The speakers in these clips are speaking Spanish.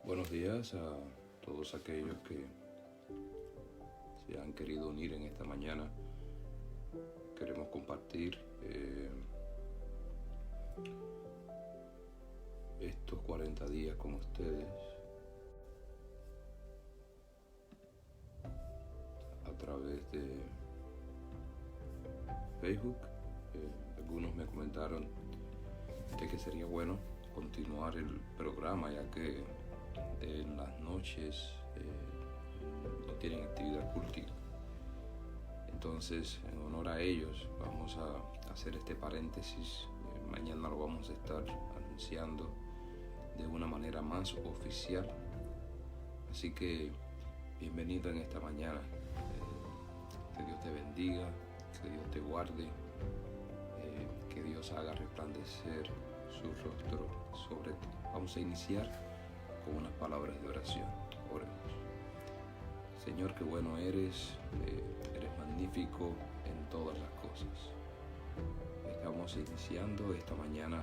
Buenos días a todos aquellos que se han querido unir en esta mañana. Queremos compartir estos 40 días con ustedes a través de Facebook. Algunos me comentaron de que sería bueno continuar el programa, ya que en las noches no tienen actividad cultica. Entonces, en honor a ellos, vamos a hacer este paréntesis. Mañana lo vamos a estar anunciando de una manera más oficial. Así que, bienvenido en esta mañana. Que Dios te bendiga, que Dios te guarde, que Dios haga resplandecer su rostro sobre ti. Vamos a iniciar con unas palabras de oración. Oremos. Señor, qué bueno eres magnífico en todas las cosas. Estamos iniciando esta mañana,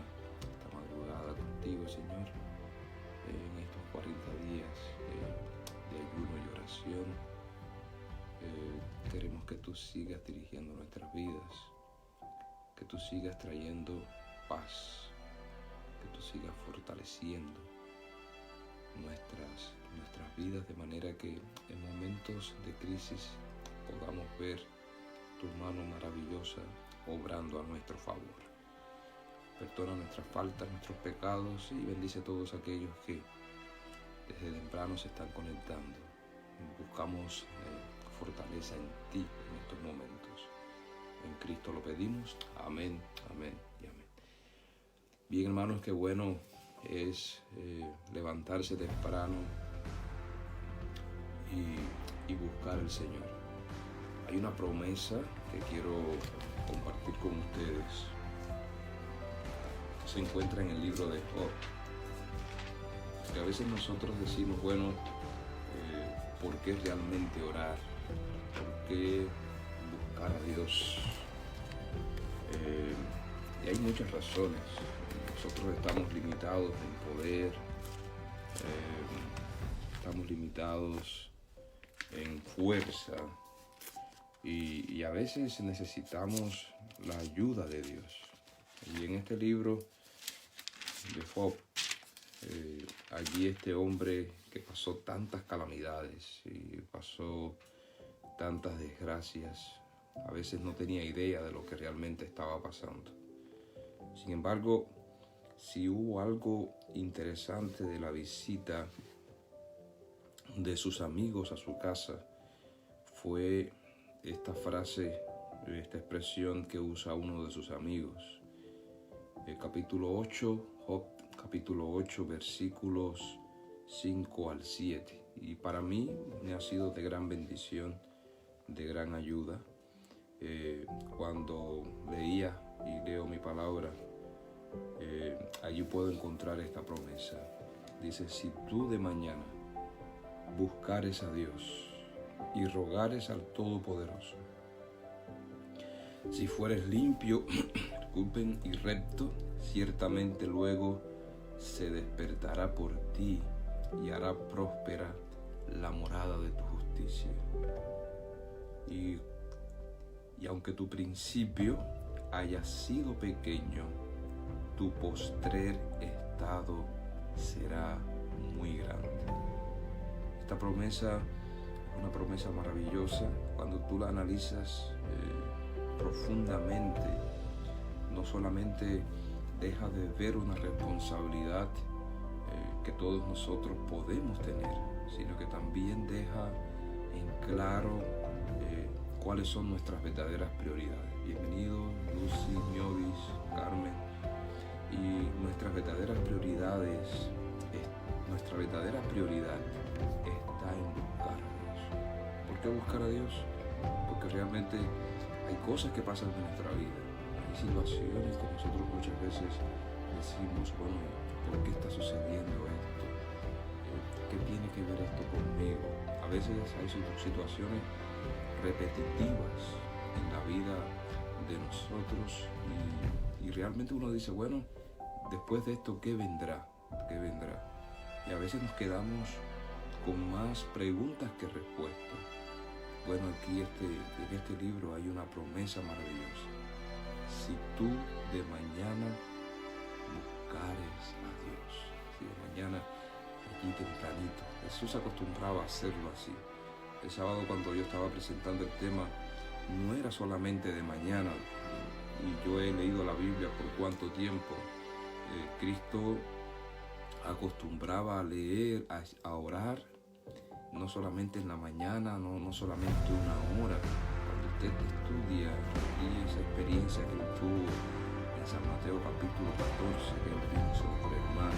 esta madrugada contigo, Señor, en estos 40 días de ayuno y oración. Queremos que tú sigas dirigiendo nuestras vidas, que tú sigas trayendo paz, que tú sigas fortaleciendo nuestras vidas, de manera que en momentos de crisis podamos ver tu mano maravillosa obrando a nuestro favor. Perdona nuestras faltas, nuestros pecados, y bendice a todos aquellos que desde temprano se están conectando. Buscamos fortaleza en ti en estos momentos. En Cristo lo pedimos. Amén, amén y amén. Bien, hermanos, qué bueno es levantarse temprano y buscar al Señor. Hay una promesa que quiero compartir con ustedes. Se encuentra en el libro de Job. Que a veces nosotros decimos, bueno, ¿por qué realmente orar? ¿Por qué buscar a Dios? Y hay muchas razones. Nosotros estamos limitados en poder, estamos limitados en fuerza y a veces necesitamos la ayuda de Dios. Y en este libro de Job, allí este hombre que pasó tantas calamidades y pasó tantas desgracias, a veces no tenía idea de lo que realmente estaba pasando. Sin embargo, si hubo algo interesante de la visita de sus amigos a su casa, fue esta frase, esta expresión que usa uno de sus amigos. Capítulo 8, Job, capítulo 8, versículos 5 al 7. Y para mí me ha sido de gran bendición, de gran ayuda. Cuando leía y leo mi palabra, allí puedo encontrar esta promesa. Dice: si tú de mañana buscares a Dios y rogares al Todopoderoso, si fueres limpio y recto, ciertamente luego se despertará por ti y hará próspera la morada de tu justicia. Y aunque tu principio haya sido pequeño, tu postrer estado será muy grande. Esta promesa es una promesa maravillosa. Cuando tú la analizas profundamente, no solamente deja de ver una responsabilidad que todos nosotros podemos tener, sino que también deja en claro cuáles son nuestras verdaderas prioridades. Bienvenido Lucy, Ñovis, Carmen. Y nuestra verdadera prioridad está en buscar a Dios. ¿Por qué buscar a Dios? Porque realmente hay cosas que pasan en nuestra vida, hay situaciones que nosotros muchas veces decimos, bueno, ¿por qué está sucediendo esto? ¿Qué tiene que ver esto conmigo? A veces hay situaciones repetitivas en la vida de nosotros y realmente uno dice, bueno, después de esto, ¿qué vendrá? Y a veces nos quedamos con más preguntas que respuestas. Bueno, aquí en este libro hay una promesa maravillosa. Si tú de mañana buscares a Dios, si de mañana allí tempranito, Jesús acostumbraba a hacerlo así. El sábado, cuando yo estaba presentando el tema, no era solamente de mañana, y yo he leído la Biblia por cuánto tiempo. Cristo acostumbraba a leer, a orar, no solamente en la mañana, no solamente una hora. Cuando usted estudia y esa experiencia que él tuvo en San Mateo capítulo 14, que él vino sobre el mar,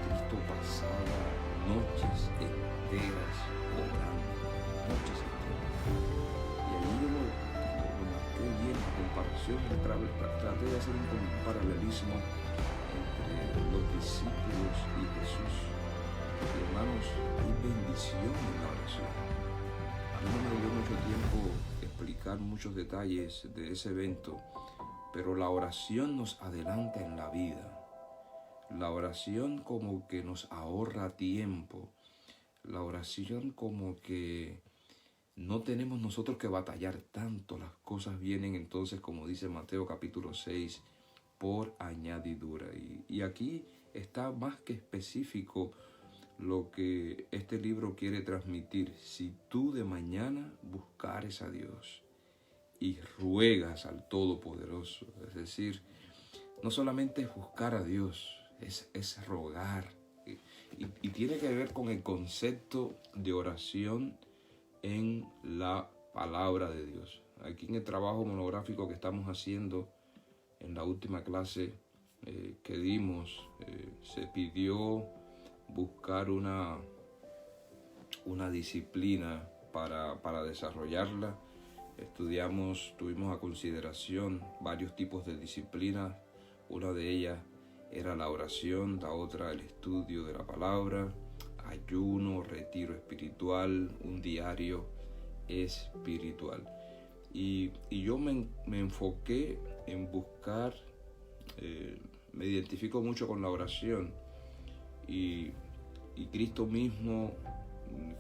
Cristo pasaba noches enteras orando, noches enteras. Y ahí yo lo marqué bien la comparación, traté de hacer un paralelismo entre los discípulos y Jesús. Y hermanos, hay bendición en la oración. A mí no me dio mucho tiempo explicar muchos detalles de ese evento, pero la oración nos adelanta en la vida. La oración como que nos ahorra tiempo. La oración como que no tenemos nosotros que batallar tanto. Las cosas vienen entonces, como dice Mateo capítulo 6, por añadidura. Y aquí está más que específico lo que este libro quiere transmitir. Si tú de mañana buscares a Dios y ruegas al Todopoderoso, es decir, no solamente es buscar a Dios, es rogar. Y tiene que ver con el concepto de oración en la palabra de Dios. Aquí en el trabajo monográfico que estamos haciendo, en la última clase que dimos, se pidió buscar una disciplina para desarrollarla. Tuvimos a consideración varios tipos de disciplinas. Una de ellas era la oración, la otra el estudio de la palabra, ayuno, retiro espiritual, un diario espiritual. Y yo me enfoqué en buscar, me identifico mucho con la oración. Y Cristo mismo,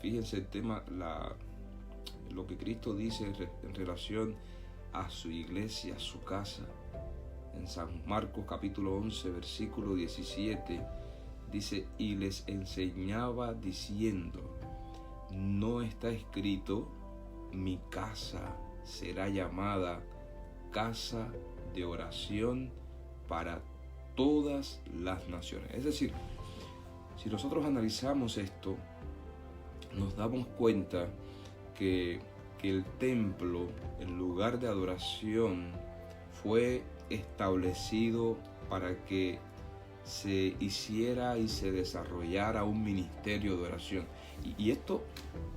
fíjense el tema, lo que Cristo dice en relación a su iglesia, a su casa. En San Marcos capítulo 11, versículo 17, dice, y les enseñaba diciendo, no está escrito, mi casa será llamada casa de oración para todas las naciones. Es decir, si nosotros analizamos esto, nos damos cuenta que el templo, el lugar de adoración, fue establecido para que se hiciera y se desarrollara un ministerio de oración. Y esto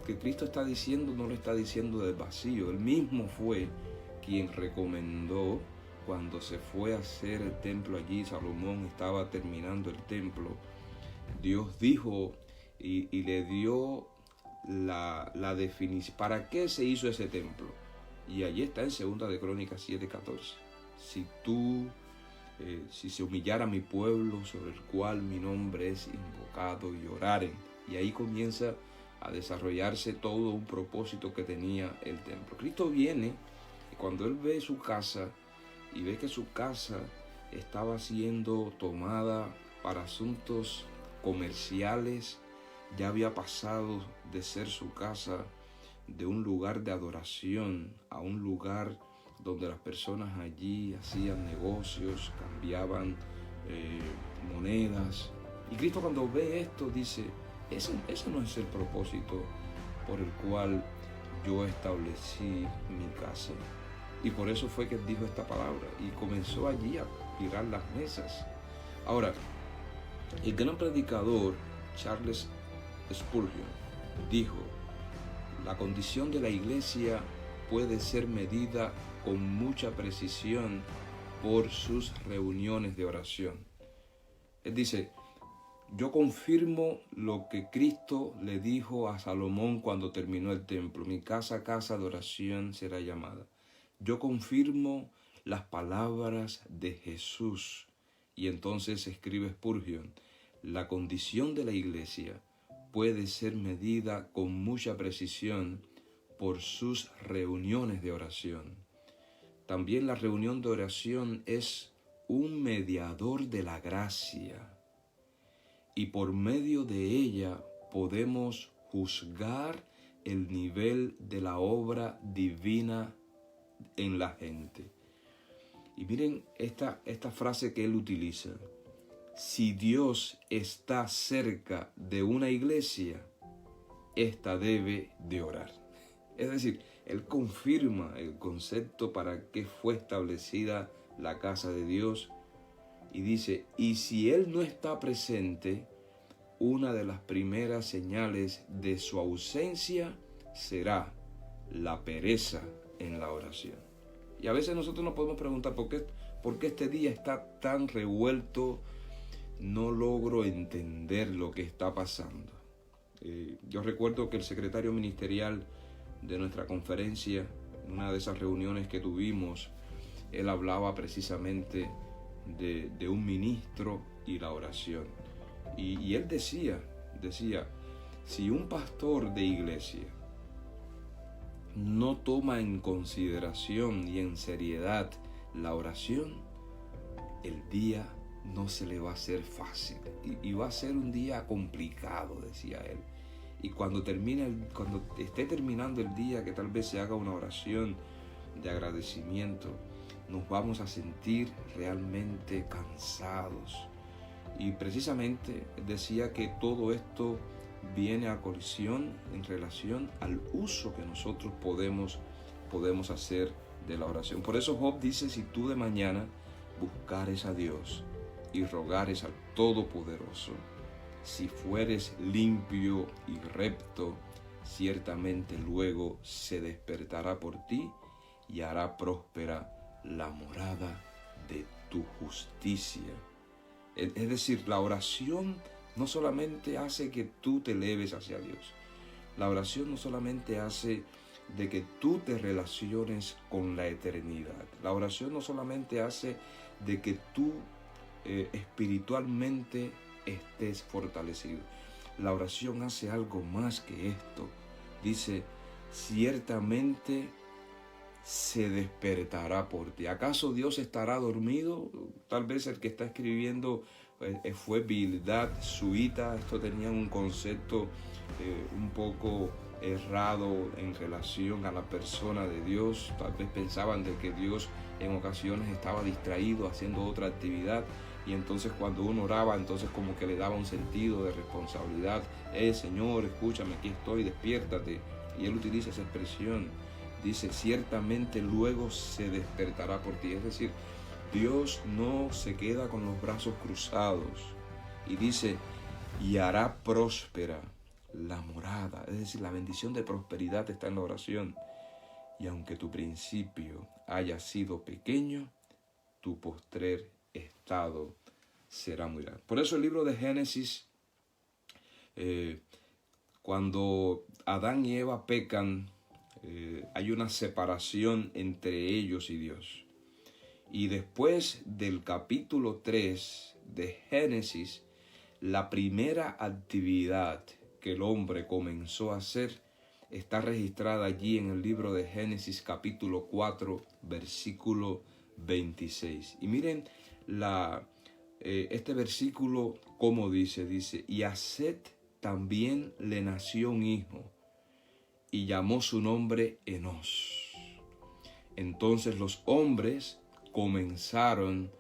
que Cristo está diciendo no lo está diciendo del vacío. Él mismo fue quien recomendó cuando se fue a hacer el templo allí. Salomón estaba terminando el templo. Dios dijo y le dio la definición. ¿Para qué se hizo ese templo? Y allí está en 2 de Crónicas 7:14. Si se humillara mi pueblo sobre el cual mi nombre es invocado y oraren. Y ahí comienza a desarrollarse todo un propósito que tenía el templo. Cristo viene y cuando él ve su casa y ve que su casa estaba siendo tomada para asuntos comerciales, ya había pasado de ser su casa de un lugar de adoración a un lugar donde las personas allí hacían negocios, cambiaban monedas. Y Cristo cuando ve esto dice, ese no es el propósito por el cual yo establecí mi casa. Y por eso fue que él dijo esta palabra y comenzó allí a tirar las mesas. Ahora, el gran predicador Charles Spurgeon dijo, la condición de la iglesia puede ser medida con mucha precisión por sus reuniones de oración. Él dice, yo confirmo lo que Cristo le dijo a Salomón cuando terminó el templo, mi casa, casa de oración será llamada. Yo confirmo las palabras de Jesús. Y entonces escribe Spurgeon, la condición de la iglesia puede ser medida con mucha precisión por sus reuniones de oración. También la reunión de oración es un mediador de la gracia, y por medio de ella podemos juzgar el nivel de la obra divina en la gente. Y miren esta frase que él utiliza: si Dios está cerca de una iglesia, ésta debe de orar. Es decir, él confirma el concepto para que fue establecida la casa de Dios, y dice, y si él no está presente, una de las primeras señales de su ausencia será la pereza en la oración. Y a veces nosotros nos podemos preguntar, ¿por qué este día está tan revuelto? No logro entender lo que está pasando. Yo recuerdo que el secretario ministerial de nuestra conferencia, en una de esas reuniones que tuvimos, él hablaba precisamente de un ministro y la oración. Y él decía, si un pastor de iglesia no toma en consideración y en seriedad la oración, el día no se le va a hacer fácil y va a ser un día complicado, decía él. Y cuando esté terminando el día, que tal vez se haga una oración de agradecimiento, nos vamos a sentir realmente cansados. Y precisamente decía que todo esto viene a colisión en relación al uso que nosotros podemos hacer de la oración. Por eso Job dice, si tú de mañana buscares a Dios y rogares al Todopoderoso, si fueres limpio y recto, ciertamente luego se despertará por ti y hará próspera la morada de tu justicia. Es decir, la oración no solamente hace que tú te eleves hacia Dios. La oración no solamente hace de que tú te relaciones con la eternidad. La oración no solamente hace de que tú espiritualmente estés fortalecido. La oración hace algo más que esto. Dice, ciertamente se despertará por ti. ¿Acaso Dios estará dormido? Tal vez el que está escribiendo fue Bildad Suita. Esto tenía un concepto un poco errado en relación a la persona de Dios. Tal vez pensaban de que Dios en ocasiones estaba distraído haciendo otra actividad, y entonces cuando uno oraba, entonces como que le daba un sentido de responsabilidad. Señor, escúchame, aquí estoy, despiértate. Y él utiliza esa expresión. Dice, ciertamente luego se despertará por ti. Es decir, Dios no se queda con los brazos cruzados. Y dice, y hará próspera la morada. Es decir, la bendición de prosperidad está en la oración. Y aunque tu principio haya sido pequeño, tu postrer estado será muy grande. Por eso el libro de Génesis, cuando Adán y Eva pecan, hay una separación entre ellos y Dios. Y después del capítulo 3 de Génesis, la primera actividad que el hombre comenzó a hacer está registrada allí en el libro de Génesis capítulo 4, versículo 26. Y miren este versículo cómo dice, y a Set también le nació un hijo, y llamó su nombre Enos. Entonces los hombres comenzaron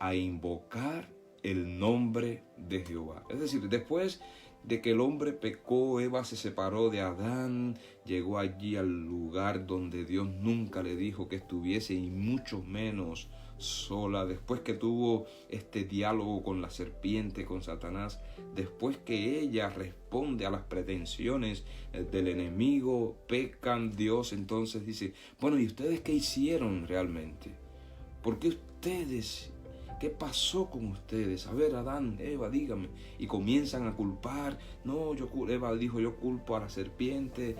a invocar el nombre de Jehová. Es decir, después de que el hombre pecó, Eva se separó de Adán, llegó allí al lugar donde Dios nunca le dijo que estuviese, y mucho menos sola. Después que tuvo este diálogo con la serpiente, con Satanás, después que ella responde a las pretensiones del enemigo, pecan, Dios entonces dice, bueno, ¿y ustedes qué hicieron realmente? ¿Por qué ustedes ¿Qué pasó con ustedes? A ver, Adán, Eva, dígame. Y comienzan a culpar. No, Eva dijo, yo culpo a la serpiente.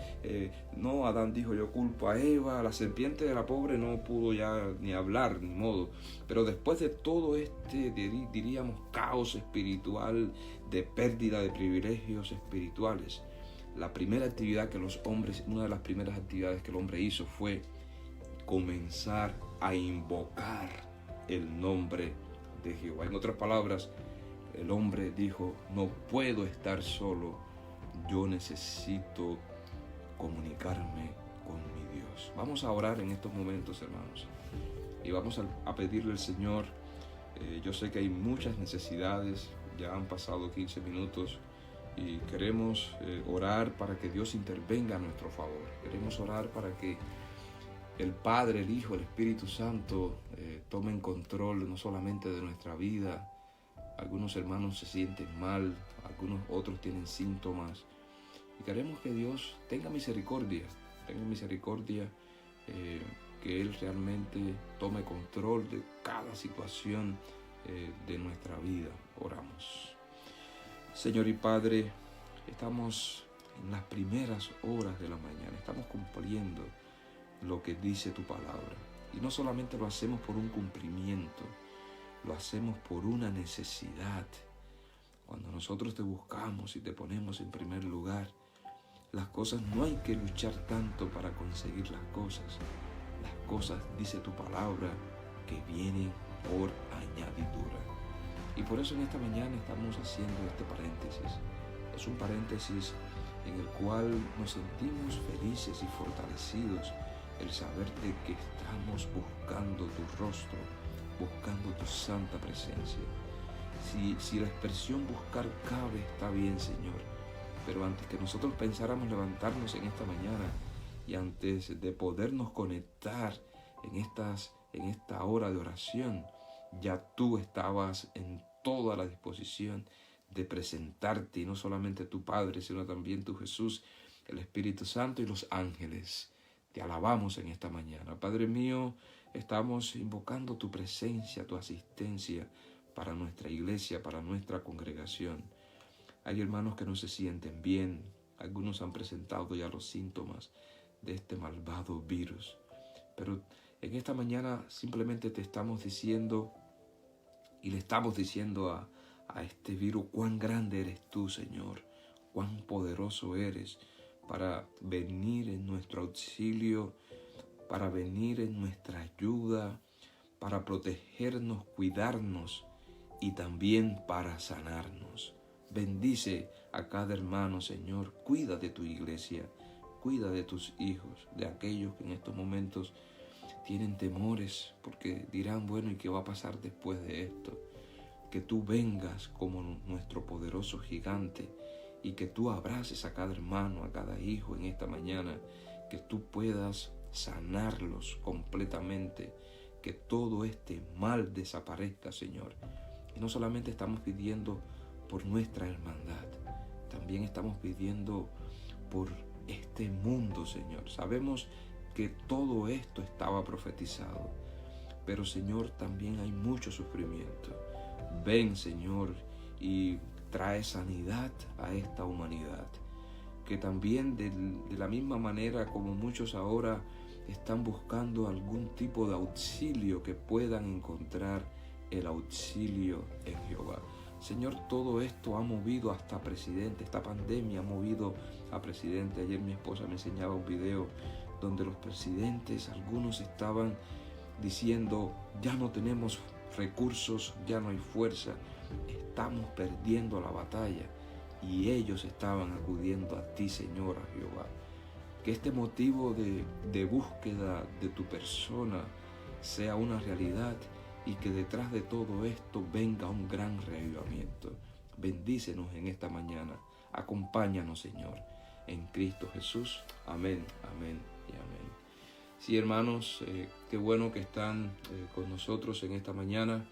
No, Adán dijo, yo culpo a Eva. La serpiente de la pobre no pudo ya ni hablar, ni modo. Pero después de todo diríamos, caos espiritual, de pérdida de privilegios espirituales, la primera actividad que los hombres, una de las primeras actividades que el hombre hizo fue comenzar a invocar el nombre de Jehová. En otras palabras, el hombre dijo, no puedo estar solo, yo necesito comunicarme con mi Dios. Vamos a orar en estos momentos, hermanos, y vamos a pedirle al Señor. Yo sé que hay muchas necesidades, ya han pasado 15 minutos y queremos orar para que Dios intervenga a nuestro favor. Queremos orar para que el Padre, el Hijo, el Espíritu Santo tomen control no solamente de nuestra vida. Algunos hermanos se sienten mal, algunos otros tienen síntomas. Y queremos que Dios tenga misericordia, que Él realmente tome control de cada situación de nuestra vida. Oramos. Señor y Padre, estamos en las primeras horas de la mañana, estamos cumpliendo lo que dice tu palabra. Y no solamente lo hacemos por un cumplimiento, lo hacemos por una necesidad. Cuando nosotros te buscamos y te ponemos en primer lugar, las cosas no hay que luchar tanto para conseguir las cosas. Las cosas, dice tu palabra, que vienen por añadidura. Y por eso en esta mañana estamos haciendo este paréntesis. Es un paréntesis en el cual nos sentimos felices y fortalecidos el saber de que estamos buscando tu rostro, buscando tu santa presencia. Si la expresión buscar cabe, está bien, Señor, pero antes que nosotros pensáramos levantarnos en esta mañana y antes de podernos conectar en esta hora de oración, ya tú estabas en toda la disposición de presentarte, y no solamente tu Padre, sino también tu Jesús, el Espíritu Santo y los ángeles. Te alabamos en esta mañana. Padre mío, estamos invocando tu presencia, tu asistencia para nuestra iglesia, para nuestra congregación. Hay hermanos que no se sienten bien. Algunos han presentado ya los síntomas de este malvado virus. Pero en esta mañana simplemente te estamos diciendo y le estamos diciendo a este virus cuán grande eres tú, Señor, cuán poderoso eres para venir en nuestro auxilio, para venir en nuestra ayuda, para protegernos, cuidarnos y también para sanarnos. Bendice a cada hermano, Señor. Cuida de tu iglesia, cuida de tus hijos, de aquellos que en estos momentos tienen temores porque dirán, bueno, ¿y qué va a pasar después de esto? Que tú vengas como nuestro poderoso gigante y que tú abraces a cada hermano, a cada hijo en esta mañana, que tú puedas sanarlos completamente, que todo este mal desaparezca, Señor. Y no solamente estamos pidiendo por nuestra hermandad, también estamos pidiendo por este mundo, Señor. Sabemos que todo esto estaba profetizado, pero, Señor, también hay mucho sufrimiento. Ven, Señor, y trae sanidad a esta humanidad, que también de la misma manera como muchos ahora están buscando algún tipo de auxilio, que puedan encontrar el auxilio en Jehová. Señor, todo esto ha movido hasta presidente, esta pandemia ha movido a presidente. Ayer mi esposa me enseñaba un video donde los presidentes, algunos estaban diciendo, ya no tenemos recursos, ya no hay fuerza, estamos perdiendo la batalla, y ellos estaban acudiendo a ti, Señor, a Jehová. Que este motivo de búsqueda de tu persona sea una realidad y que detrás de todo esto venga un gran reavivamiento. Bendícenos en esta mañana, acompáñanos, Señor, en Cristo Jesús. Amén, amén y amén. Sí, hermanos, qué bueno que están con nosotros en esta mañana.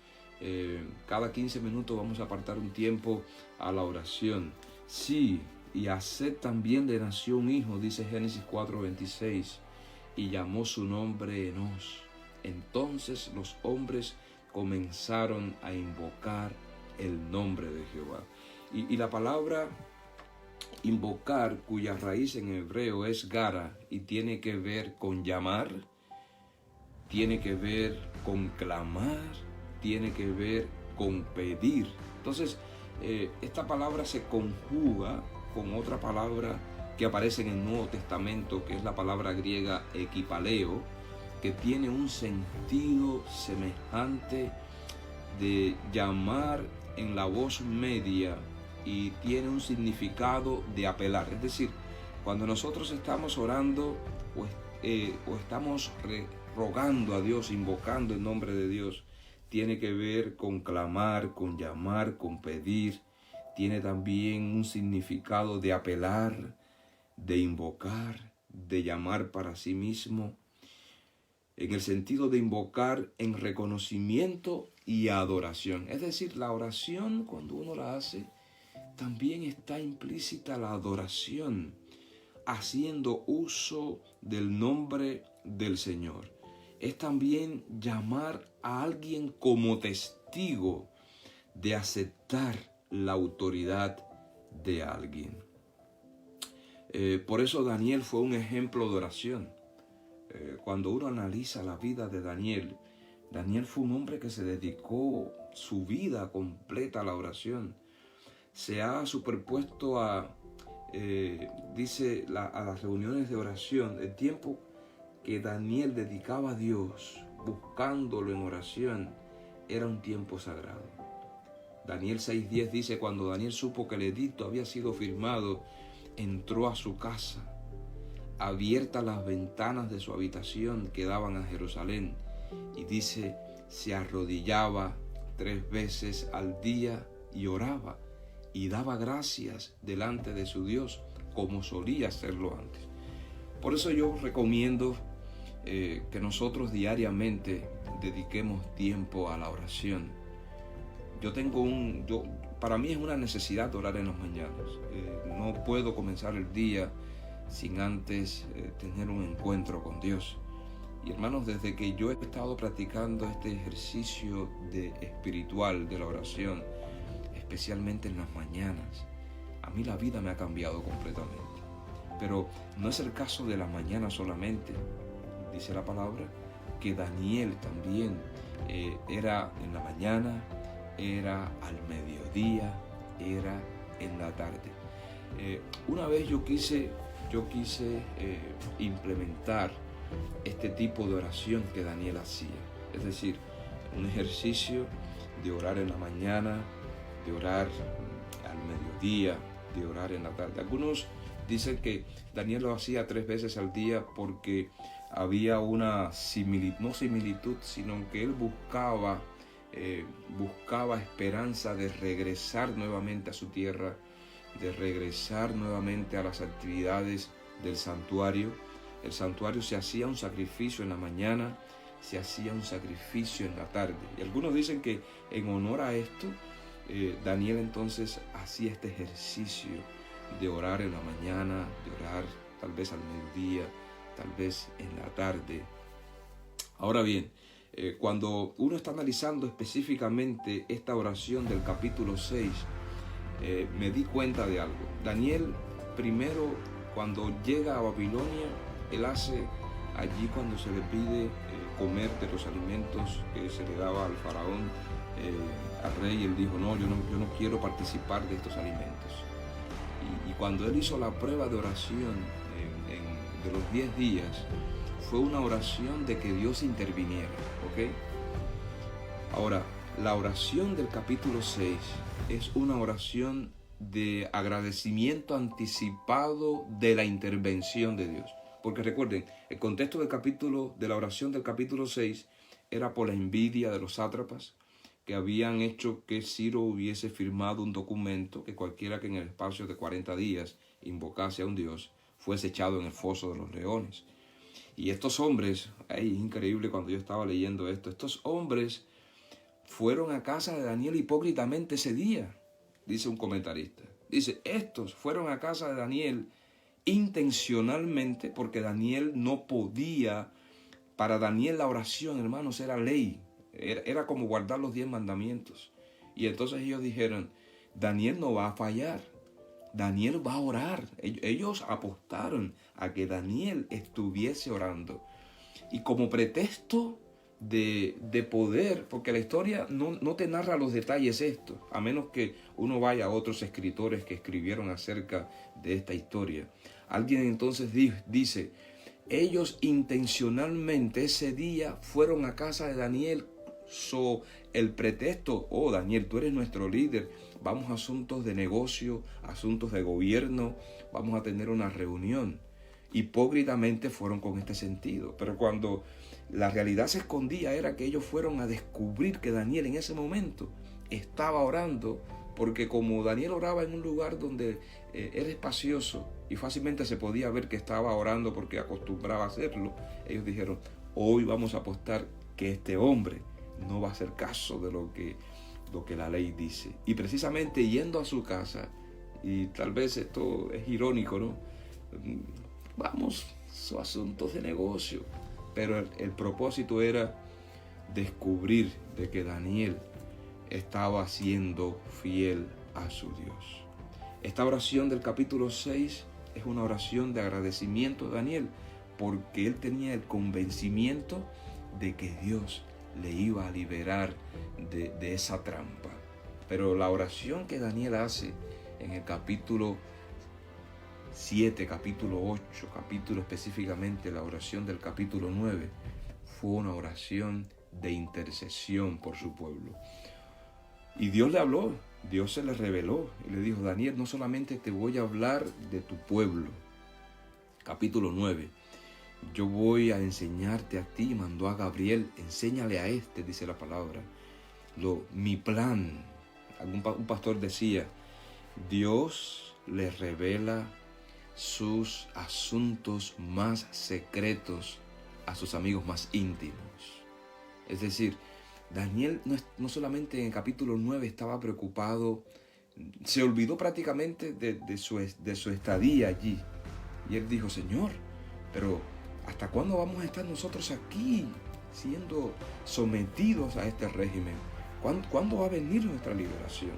Cada 15 minutos vamos a apartar un tiempo a la oración. Sí, y a Set también le nació un hijo, dice Génesis 4:26, y llamó su nombre Enos. Entonces los hombres comenzaron a invocar el nombre de Jehová. Y la palabra invocar, cuya raíz en hebreo es gara y tiene que ver con llamar, tiene que ver con clamar, tiene que ver con pedir. Entonces, esta palabra se conjuga con otra palabra que aparece en el Nuevo Testamento, que es la palabra griega ekipaleo, que tiene un sentido semejante de llamar en la voz media y tiene un significado de apelar. Es decir, cuando nosotros estamos orando o estamos rogando a Dios, invocando el nombre de Dios, tiene que ver con clamar, con llamar, con pedir. Tiene también un significado de apelar, de invocar, de llamar para sí mismo, en el sentido de invocar en reconocimiento y adoración. Es decir, la oración, cuando uno la hace, también está implícita la adoración, haciendo uso del nombre del Señor. Es también llamar a alguien como testigo de aceptar la autoridad de alguien. Por eso Daniel fue un ejemplo de oración. Cuando uno analiza la vida de Daniel, Daniel fue un hombre que se dedicó su vida completa a la oración. Se ha superpuesto a las reuniones de oración, el tiempo que Daniel dedicaba a Dios, buscándolo en oración, era un tiempo sagrado. Daniel 6:10 dice, cuando Daniel supo que el edicto había sido firmado, entró a su casa, abiertas las ventanas de su habitación que daban a Jerusalén, y dice, se arrodillaba 3 veces al día y oraba, y daba gracias delante de su Dios, como solía hacerlo antes. Por eso yo recomiendo que nosotros diariamente dediquemos tiempo a la oración. Para mí es una necesidad orar en las mañanas. No puedo comenzar el día sin antes tener un encuentro con Dios. Y hermanos, desde que yo he estado practicando este ejercicio espiritual de la oración, especialmente en las mañanas, a mí la vida me ha cambiado completamente. Pero no es el caso de la mañana solamente. Dice la palabra que Daniel también era en la mañana, era al mediodía, era en la tarde. Una vez yo quise implementar este tipo de oración que Daniel hacía. Es decir, un ejercicio de orar en la mañana, de orar al mediodía, de orar en la tarde. Algunos dicen que Daniel lo hacía 3 veces al día porque había una similitud, sino que él buscaba esperanza de regresar nuevamente a su tierra, de regresar nuevamente a las actividades del santuario. El santuario se hacía un sacrificio en la mañana, se hacía un sacrificio en la tarde. Y algunos dicen que en honor a esto, Daniel entonces hacía este ejercicio de orar en la mañana, de orar tal vez al mediodía, tal vez en la tarde. Ahora bien, cuando uno está analizando específicamente esta oración del capítulo 6, me di cuenta de algo. Daniel, primero, cuando llega a Babilonia, él hace allí cuando se le pide comer de los alimentos que se le daba al faraón, al rey, él dijo, no, yo no quiero participar de estos alimentos. Y cuando él hizo la prueba de oración de los 10 días, fue una oración de que Dios interviniera, ¿ok? Ahora, la oración del capítulo 6 es una oración de agradecimiento anticipado de la intervención de Dios. Porque recuerden, el contexto de la oración del capítulo 6 era por la envidia de los sátrapas que habían hecho que Ciro hubiese firmado un documento que cualquiera que en el espacio de 40 días invocase a un Dios fuese echado en el foso de los leones. Y estos hombres, es increíble cuando yo estaba leyendo esto, estos hombres fueron a casa de Daniel hipócritamente ese día, dice un comentarista. Dice, estos fueron a casa de Daniel intencionalmente porque Daniel no podía. Para Daniel la oración, hermanos, era ley. Era como guardar los 10 mandamientos. Y entonces ellos dijeron, Daniel no va a fallar. Daniel va a orar. Ellos apostaron a que Daniel estuviese orando. Y como pretexto de poder, porque la historia no te narra los detalles esto, a menos que uno vaya a otros escritores que escribieron acerca de esta historia. Alguien entonces dice, ellos intencionalmente ese día fueron a casa de Daniel. El pretexto, Daniel, tú eres nuestro líder, vamos a asuntos de negocio, asuntos de gobierno, vamos a tener una reunión. Hipócritamente fueron con este sentido, pero cuando la realidad se escondía era que ellos fueron a descubrir que Daniel en ese momento estaba orando, porque como Daniel oraba en un lugar donde era espacioso y fácilmente se podía ver que estaba orando porque acostumbraba a hacerlo, ellos dijeron, hoy vamos a apostar que este hombre no va a hacer caso de lo que la ley dice. Y precisamente yendo a su casa, y tal vez esto es irónico, ¿no? Vamos, son asuntos de negocio. Pero el propósito era descubrir de que Daniel estaba siendo fiel a su Dios. Esta oración del capítulo 6 es una oración de agradecimiento a Daniel, porque él tenía el convencimiento de que Dios le iba a liberar de esa trampa. Pero la oración que Daniel hace en el capítulo 7, capítulo 8, capítulo específicamente la oración del capítulo 9, fue una oración de intercesión por su pueblo. Y Dios le habló, Dios se le reveló y le dijo, Daniel, no solamente te voy a hablar de tu pueblo. Capítulo 9, yo voy a enseñarte a ti, mandó a Gabriel, enséñale a este, dice la palabra, mi plan. Un pastor decía, Dios le revela sus asuntos más secretos a sus amigos más íntimos. Es decir, Daniel no solamente en el capítulo 9 estaba preocupado, se olvidó prácticamente de su estadía allí. Y él dijo, Señor, pero ¿hasta cuándo vamos a estar nosotros aquí siendo sometidos a este régimen? ¿Cuándo va a venir nuestra liberación?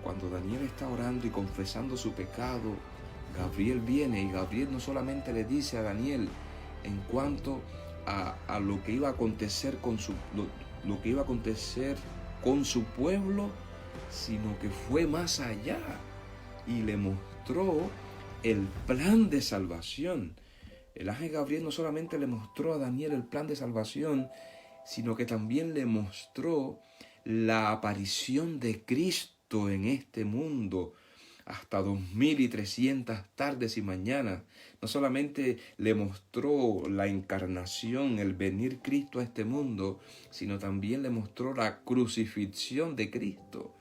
Cuando Daniel está orando y confesando su pecado, Gabriel viene y Gabriel no solamente le dice a Daniel en cuanto a lo que iba a acontecer lo que iba a acontecer con su pueblo, sino que fue más allá y le mostró el plan de salvación. El ángel Gabriel no solamente le mostró a Daniel el plan de salvación, sino que también le mostró la aparición de Cristo en este mundo hasta 2300 tardes y mañanas. No solamente le mostró la encarnación, el venir Cristo a este mundo, sino también le mostró la crucifixión de Cristo.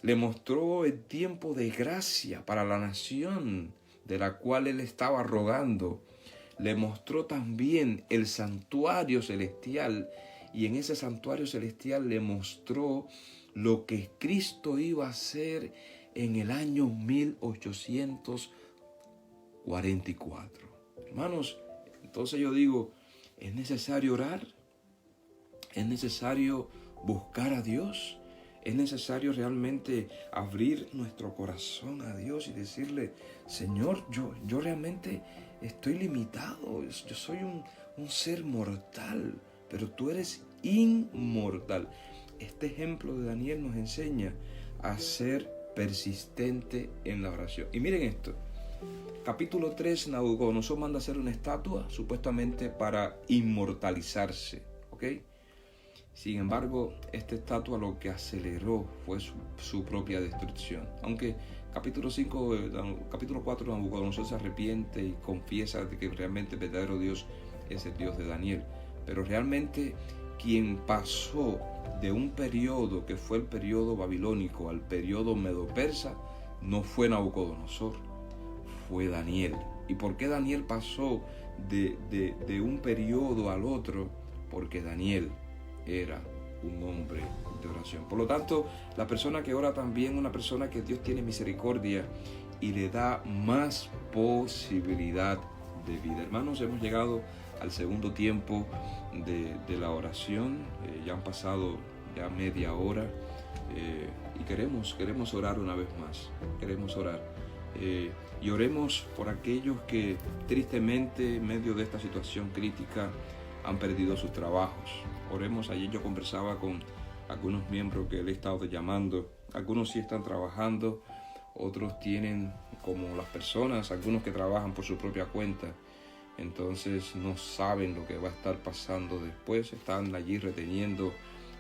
Le mostró el tiempo de gracia para la nación de la cual él estaba rogando. Le mostró también el santuario celestial, y en ese santuario celestial le mostró lo que Cristo iba a hacer en el año 1844. Hermanos, entonces yo digo, es necesario orar, es necesario buscar a Dios, es necesario realmente abrir nuestro corazón a Dios y decirle, Señor, yo realmente estoy limitado, yo soy un ser mortal, pero tú eres inmortal. Este ejemplo de Daniel nos enseña a ser persistente en la oración. Y miren esto, capítulo 3, Nabucodonosor manda a hacer una estatua supuestamente para inmortalizarse, ¿ok? Sin embargo, esta estatua lo que aceleró fue su propia destrucción. Aunque capítulo 4, Nabucodonosor se arrepiente y confiesa de que realmente el verdadero Dios es el Dios de Daniel. Pero realmente quien pasó de un periodo que fue el periodo babilónico al periodo medo-persa no fue Nabucodonosor, fue Daniel. ¿Y por qué Daniel pasó de un periodo al otro? Porque Daniel era un hombre de oración. Por lo tanto, la persona que ora también es una persona que Dios tiene misericordia y le da más posibilidad de vida. Hermanos, hemos llegado al segundo tiempo de la oración. Ya han pasado ya media hora y queremos orar una vez más. Queremos orar. Y oremos por aquellos que tristemente en medio de esta situación crítica han perdido sus trabajos. Oremos. Ayer yo conversaba con algunos miembros que le he estado llamando. Algunos sí están trabajando, otros tienen, como las personas, algunos que trabajan por su propia cuenta, entonces no saben lo que va a estar pasando después. Están allí reteniendo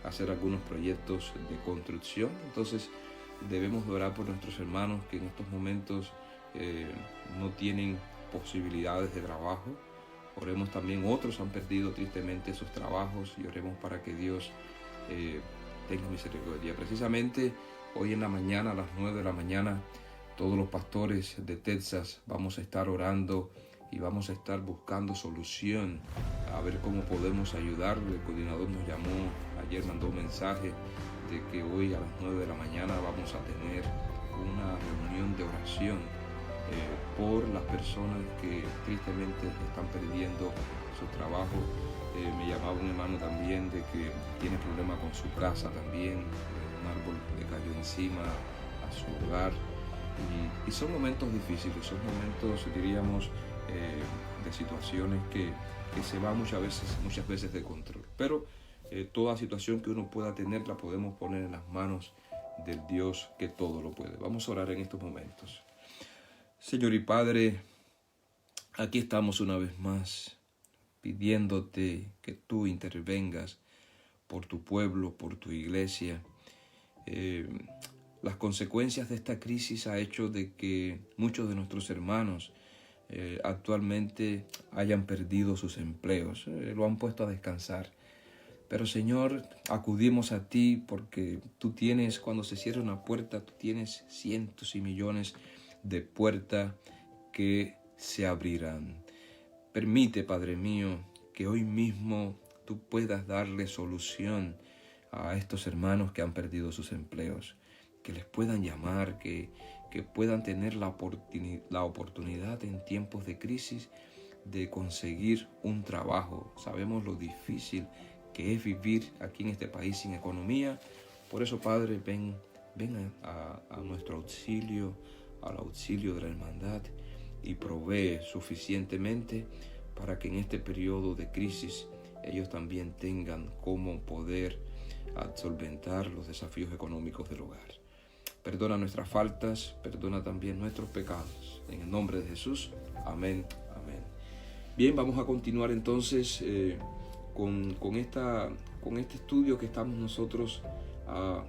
hacer algunos proyectos de construcción. Entonces debemos orar por nuestros hermanos que en estos momentos no tienen posibilidades de trabajo. Oremos también, otros han perdido tristemente sus trabajos, y oremos para que Dios tenga misericordia. Precisamente hoy en la mañana, a las 9 de la mañana, todos los pastores de Texas vamos a estar orando y vamos a estar buscando solución a ver cómo podemos ayudar. El coordinador nos llamó ayer, mandó un mensaje de que hoy a las 9 de la mañana vamos a tener una reunión de oración por las personas que tristemente están perdiendo su trabajo. Me llamaba un hermano también de que tiene problemas con su casa también. Un árbol le cayó encima a su hogar. Y son momentos difíciles, son momentos, diríamos, de situaciones que se van muchas veces de control. Pero toda situación que uno pueda tener la podemos poner en las manos del Dios que todo lo puede. Vamos a orar en estos momentos. Señor y Padre, aquí estamos una vez más pidiéndote que tú intervengas por tu pueblo, por tu iglesia. Las consecuencias de esta crisis ha hecho de que muchos de nuestros hermanos actualmente hayan perdido sus empleos, lo han puesto a descansar. Pero Señor, acudimos a ti porque tú tienes, cuando se cierra una puerta, tú tienes cientos y millones de puertas que se abrirán. Permite, Padre mío, que hoy mismo tú puedas darle solución a estos hermanos que han perdido sus empleos, que les puedan llamar, que puedan tener la oportunidad en tiempos de crisis de conseguir un trabajo. Sabemos lo difícil que es vivir aquí en este país sin economía. Por eso, Padre, ven a nuestro auxilio, al auxilio de la hermandad, y provee suficientemente para que en este periodo de crisis ellos también tengan cómo poder solventar los desafíos económicos del hogar. Perdona nuestras faltas, perdona también nuestros pecados. En el nombre de Jesús, amén, amén. Bien, vamos a continuar entonces con este estudio que estamos nosotros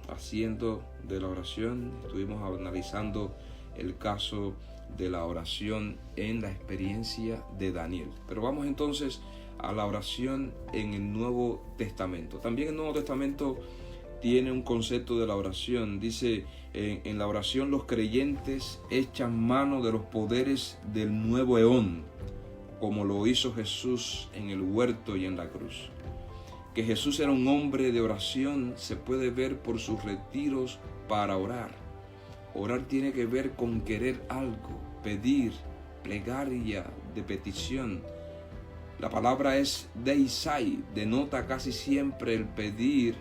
haciendo de la oración. Estuvimos analizando el caso de la oración en la experiencia de Daniel. Pero vamos entonces a la oración en el Nuevo Testamento. También el Nuevo Testamento tiene un concepto de la oración. Dice, en la oración los creyentes echan mano de los poderes del nuevo eón, como lo hizo Jesús en el huerto y en la cruz. Que Jesús era un hombre de oración se puede ver por sus retiros para orar. Orar tiene que ver con querer algo, pedir, plegaria de petición. La palabra es deisai, denota casi siempre el pedir.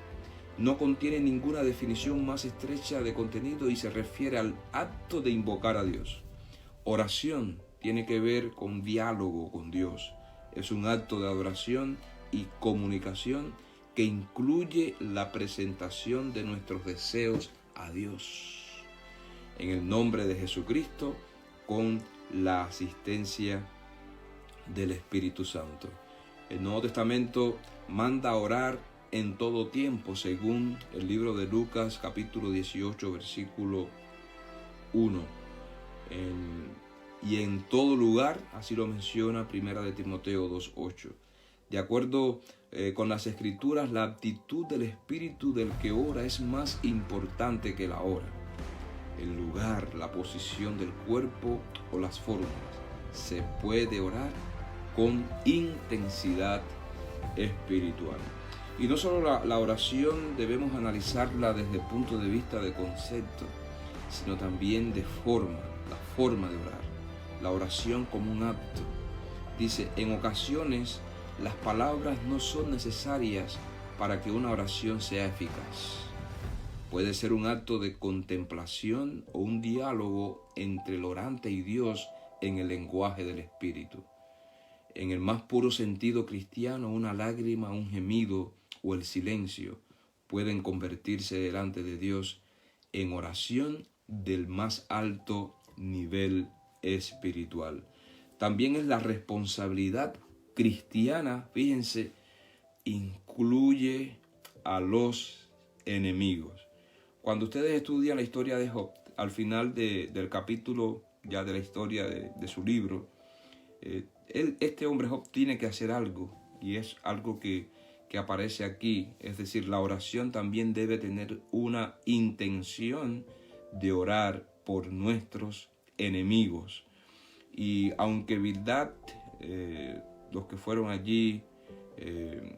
No contiene ninguna definición más estrecha de contenido y se refiere al acto de invocar a Dios. Oración tiene que ver con diálogo con Dios. Es un acto de adoración y comunicación que incluye la presentación de nuestros deseos a Dios, en el nombre de Jesucristo, con la asistencia del Espíritu Santo. El Nuevo Testamento manda a orar en todo tiempo, según el libro de Lucas, capítulo 18, versículo 1. Y en todo lugar, así lo menciona Primera de Timoteo 2:8. De acuerdo con las Escrituras, la actitud del espíritu del que ora es más importante que la hora, el lugar, la posición del cuerpo o las fórmulas. Se puede orar con intensidad espiritual. Y no solo la oración debemos analizarla desde el punto de vista de concepto, sino también de forma, la forma de orar. La oración como un acto. Dice, en ocasiones las palabras no son necesarias para que una oración sea eficaz. Puede ser un acto de contemplación o un diálogo entre el orante y Dios en el lenguaje del Espíritu. En el más puro sentido cristiano, una lágrima, un gemido o el silencio pueden convertirse delante de Dios en oración del más alto nivel espiritual. También es la responsabilidad cristiana, fíjense, incluye a los enemigos. Cuando ustedes estudian la historia de Job, al final del capítulo ya de la historia de su libro, este hombre Job tiene que hacer algo, y es algo que aparece aquí. Es decir, la oración también debe tener una intención de orar por nuestros enemigos. Y aunque Bildad, los que fueron allí,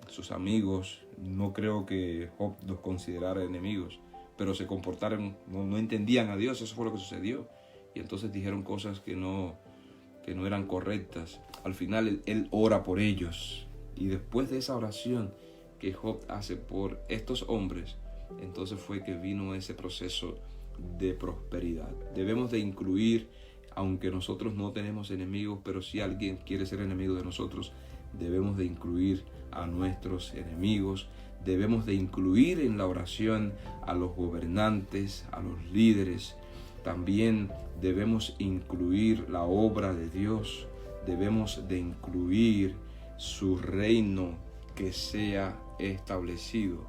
sus amigos, no creo que Job los considerara enemigos, pero se comportaron, no entendían a Dios. Eso fue lo que sucedió, y entonces dijeron cosas que no eran correctas. Al final él ora por ellos, y después de esa oración que Job hace por estos hombres, entonces fue que vino ese proceso de prosperidad. Debemos de incluir, aunque nosotros no tenemos enemigos, pero si alguien quiere ser enemigo de nosotros, debemos de incluir a nuestros enemigos. Debemos de incluir en la oración a los gobernantes, a los líderes. También debemos incluir la obra de Dios. Debemos de incluir su reino que sea establecido.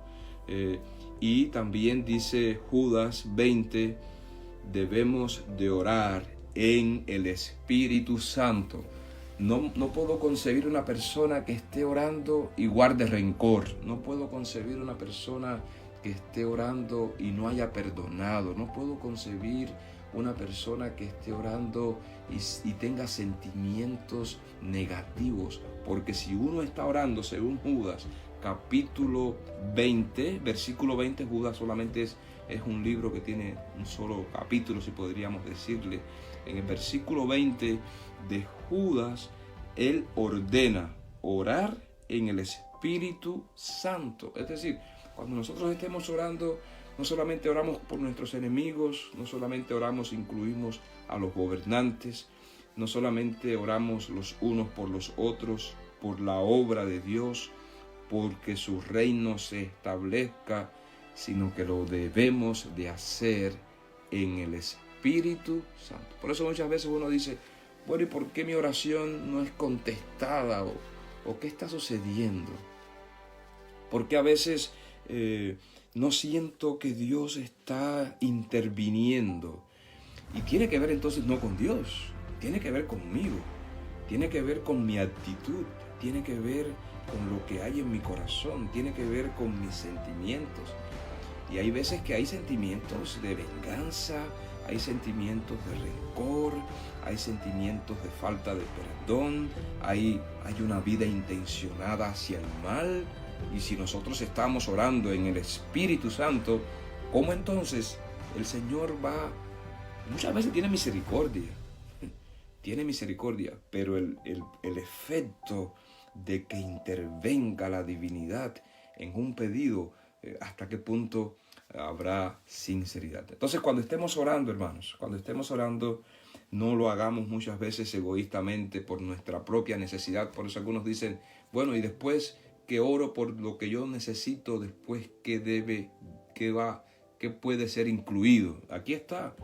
Y también dice Judas 20, debemos de orar en el Espíritu Santo. No puedo concebir una persona que esté orando y guarde rencor. No puedo concebir una persona que esté orando y no haya perdonado. No puedo concebir una persona que esté orando y tenga sentimientos negativos. Porque si uno está orando según Judas, capítulo 20, versículo 20, Judas solamente es un libro que tiene un solo capítulo, si podríamos decirle. En el versículo 20 de Judas, él ordena orar en el Espíritu Santo. Es decir, cuando nosotros estemos orando, no solamente oramos por nuestros enemigos, no solamente oramos, incluimos a los gobernantes, no solamente oramos los unos por los otros, por la obra de Dios, porque su reino se establezca, sino que lo debemos de hacer en el Espíritu Santo. Por eso muchas veces uno dice, bueno, ¿y por qué mi oración no es contestada? ¿O qué está sucediendo? Porque a veces no siento que Dios está interviniendo. Y tiene que ver entonces no con Dios, tiene que ver conmigo, tiene que ver con mi actitud, tiene que ver con lo que hay en mi corazón, tiene que ver con mis sentimientos. Y hay veces que hay sentimientos de venganza, hay sentimientos de rencor, hay sentimientos de falta de perdón, hay una vida intencionada hacia el mal. Y si nosotros estamos orando en el Espíritu Santo, ¿cómo entonces el Señor muchas veces tiene misericordia? Tiene misericordia, pero el efecto de que intervenga la divinidad en un pedido, ¿hasta qué punto habrá sinceridad? Entonces, cuando estemos orando, hermanos, cuando estemos orando, no lo hagamos muchas veces egoístamente por nuestra propia necesidad. Por eso algunos dicen, bueno, y después que oro por lo que yo necesito, después qué puede ser incluido. Aquí está.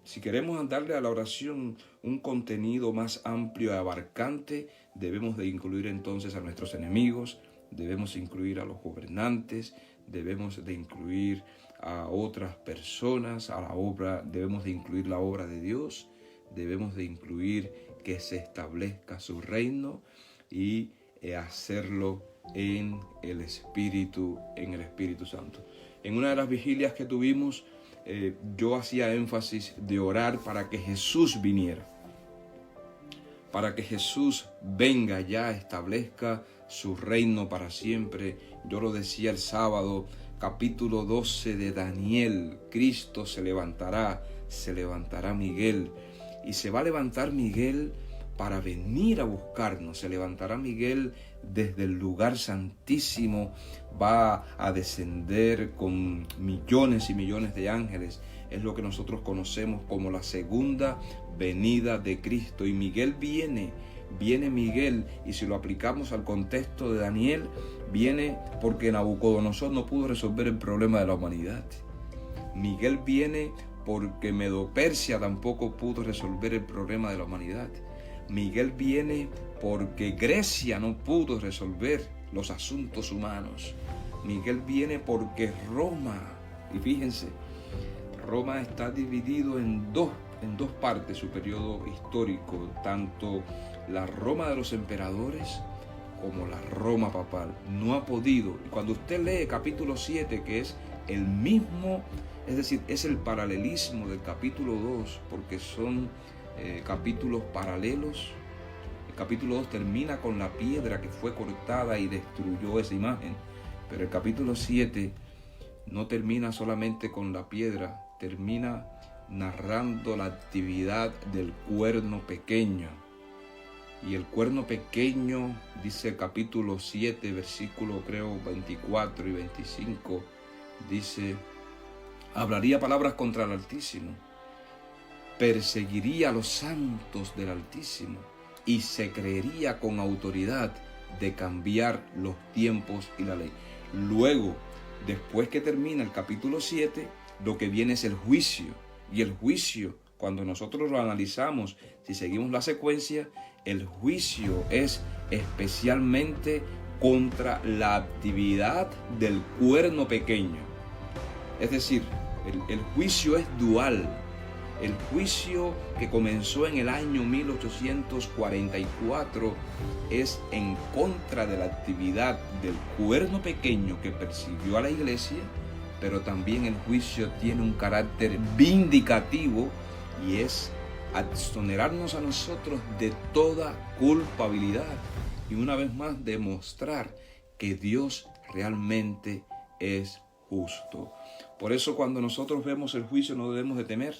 Si queremos darle a la oración un contenido más amplio y abarcante, debemos de incluir entonces a nuestros enemigos, debemos incluir a los gobernantes, debemos de incluir a otras personas, a la obra, debemos de incluir la obra de Dios, debemos de incluir que se establezca su reino y hacerlo en el Espíritu Santo. En una de las vigilias que tuvimos, yo hacía énfasis de orar para que Jesús viniera, para que Jesús venga ya, establezca su reino para siempre. Yo lo decía el sábado, capítulo 12 de Daniel, Cristo se levantará Miguel, y se va a levantar Miguel para venir a buscarnos. Se levantará Miguel desde el lugar santísimo, va a descender con millones y millones de ángeles. Es lo que nosotros conocemos como la segunda venida de Cristo. Y Miguel viene Miguel, y si lo aplicamos al contexto de Daniel, viene porque Nabucodonosor no pudo resolver el problema de la humanidad. Miguel viene porque Medo-Persia tampoco pudo resolver el problema de la humanidad. Miguel viene porque Grecia no pudo resolver los asuntos humanos. Miguel viene porque Roma, y fíjense, Roma está dividido en dos partes su periodo histórico, tanto la Roma de los emperadores como la Roma papal. No ha podido. Y cuando usted lee capítulo 7, que es el mismo, es decir, es el paralelismo del capítulo 2, porque son capítulos paralelos. El capítulo 2 termina con la piedra que fue cortada y destruyó esa imagen, pero el capítulo 7 no termina solamente con la piedra, termina narrando la actividad del cuerno pequeño. Y el cuerno pequeño, dice el capítulo 7, versículo creo 24 y 25, dice: hablaría palabras contra el Altísimo, perseguiría a los santos del Altísimo y se creería con autoridad de cambiar los tiempos y la ley. Luego, después que termina el capítulo 7, lo que viene es el juicio. Y el juicio, cuando nosotros lo analizamos, si seguimos la secuencia, el juicio es especialmente contra la actividad del cuerno pequeño. Es decir, el juicio es dual. El juicio que comenzó en el año 1844 es en contra de la actividad del cuerno pequeño que persiguió a la iglesia, pero también el juicio tiene un carácter vindicativo y es exonerarnos a nosotros de toda culpabilidad y una vez más demostrar que Dios realmente es justo. Por eso cuando nosotros vemos el juicio no debemos de temer,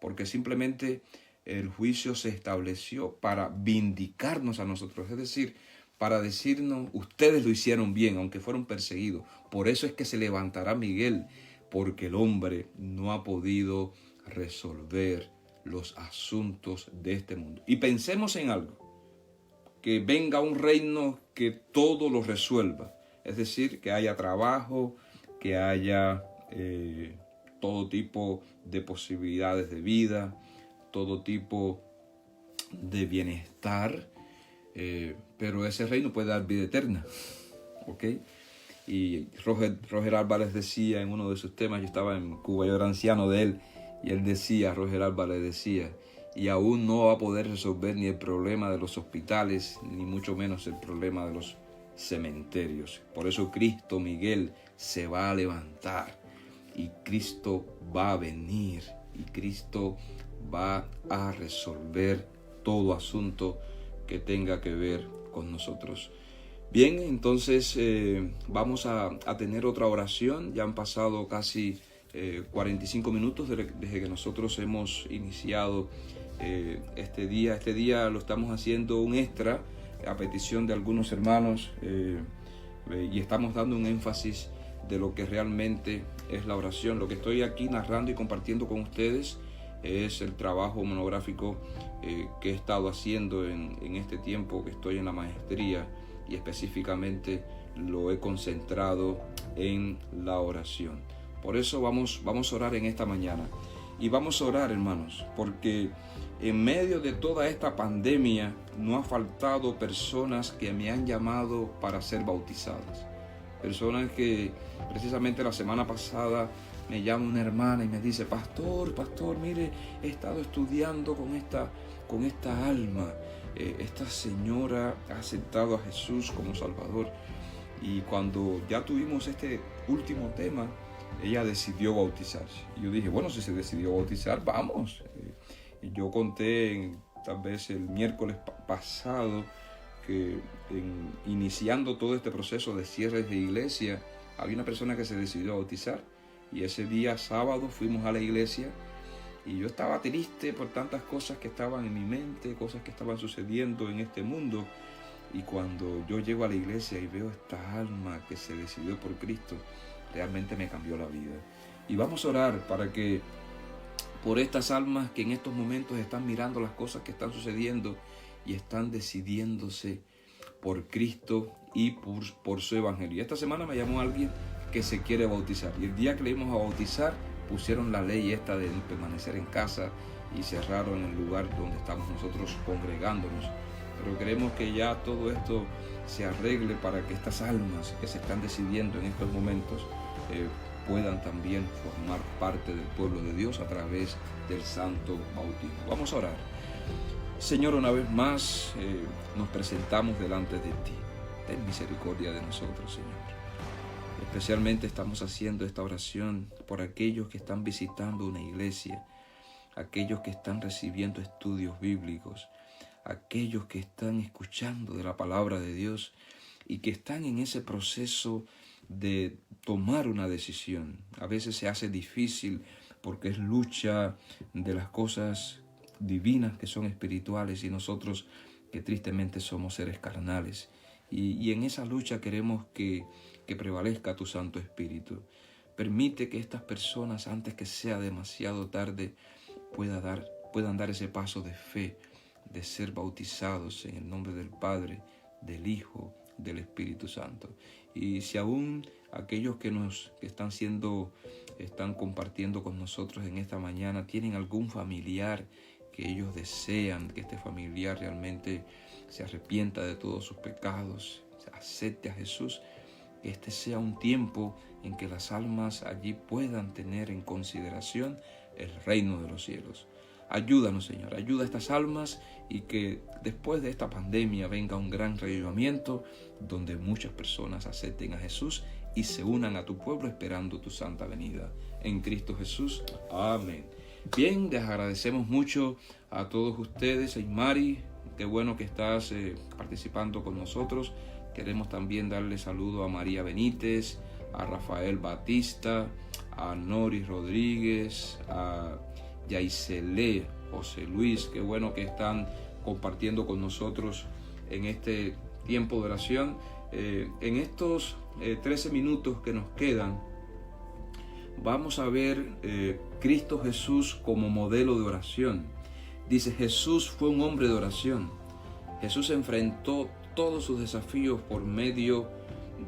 porque simplemente el juicio se estableció para vindicarnos a nosotros, es decir, para decirnos: ustedes lo hicieron bien, aunque fueron perseguidos. Por eso es que se levantará Miguel, porque el hombre no ha podido resolver los asuntos de este mundo. Y pensemos en algo, que venga un reino que todo lo resuelva, es decir, que haya trabajo, que haya todo tipo de posibilidades de vida, todo tipo de bienestar, pero ese reino puede dar vida eterna, ¿ok? Y Roger Álvarez decía en uno de sus temas, yo estaba en Cuba, yo era anciano de él, y él decía, Roger Álvarez decía: y aún no va a poder resolver ni el problema de los hospitales, ni mucho menos el problema de los cementerios. Por eso Cristo, Miguel, se va a levantar, y Cristo va a venir, y Cristo va a resolver todo asunto que tenga que ver con nosotros. Bien, entonces vamos a tener otra oración. Ya han pasado casi 45 minutos desde que nosotros hemos iniciado este día. Este día lo estamos haciendo un extra a petición de algunos hermanos y estamos dando un énfasis de lo que realmente es la oración. Lo que estoy aquí narrando y compartiendo con ustedes es el trabajo monográfico que he estado haciendo en este tiempo que estoy en la maestría, y específicamente lo he concentrado en la oración. Por eso vamos a orar en esta mañana. Y vamos a orar, hermanos, porque en medio de toda esta pandemia no ha faltado personas que me han llamado para ser bautizadas. Personas que precisamente la semana pasada me llama una hermana y me dice: pastor, mire, he estado estudiando con esta alma. Esta señora ha aceptado a Jesús como Salvador. Y cuando ya tuvimos este último tema, ella decidió bautizarse. Y yo dije: bueno, si se decidió bautizar, vamos. Y yo conté tal vez el miércoles pasado que iniciando todo este proceso de cierres de iglesia, había una persona que se decidió a bautizar. Y ese día sábado fuimos a la iglesia Y yo estaba triste por tantas cosas que estaban en mi mente, cosas que estaban sucediendo en este mundo. Y cuando yo llego a la iglesia y veo esta alma que se decidió por Cristo, realmente me cambió la vida. Y vamos a orar para que por estas almas que en estos momentos están mirando las cosas que están sucediendo y están decidiéndose por Cristo y por su evangelio. Esta semana me llamó alguien que se quiere bautizar, y el día que le íbamos a bautizar pusieron la ley esta de permanecer en casa y cerraron el lugar donde estamos nosotros congregándonos. Pero queremos que ya todo esto se arregle para que estas almas que se están decidiendo en estos momentos puedan también formar parte del pueblo de Dios a través del santo bautismo. Vamos a orar. Señor, una vez más nos presentamos delante de ti. Ten misericordia de nosotros, Señor. Especialmente estamos haciendo esta oración por aquellos que están visitando una iglesia, aquellos que están recibiendo estudios bíblicos, aquellos que están escuchando de la palabra de Dios y que están en ese proceso de tomar una decisión. A veces se hace difícil porque es lucha de las cosas divinas que son espirituales y nosotros que tristemente somos seres carnales. Y en esa lucha queremos que prevalezca tu Santo Espíritu. Permite que estas personas, antes que sea demasiado tarde, puedan dar ese paso de fe, de ser bautizados en el nombre del Padre, del Hijo, del Espíritu Santo. Y si aún aquellos que están compartiendo con nosotros en esta mañana, tienen algún familiar que ellos desean que este familiar realmente se arrepienta de todos sus pecados, acepte a Jesús, que este sea un tiempo en que las almas allí puedan tener en consideración el reino de los cielos. Ayúdanos, Señor, ayuda a estas almas y que después de esta pandemia venga un gran reavivamiento donde muchas personas acepten a Jesús y se unan a tu pueblo esperando tu santa venida. En Cristo Jesús. Amén. Bien, les agradecemos mucho a todos ustedes. Mari, qué bueno que estás participando con nosotros. Queremos también darle saludo a María Benítez, a Rafael Batista, a Noris Rodríguez, a Yaiselé, José Luis. Qué bueno que están compartiendo con nosotros en este tiempo de oración. En estos 13 minutos que nos quedan, vamos a ver Cristo Jesús como modelo de oración. Dice, Jesús fue un hombre de oración. Jesús enfrentó todos sus desafíos por medio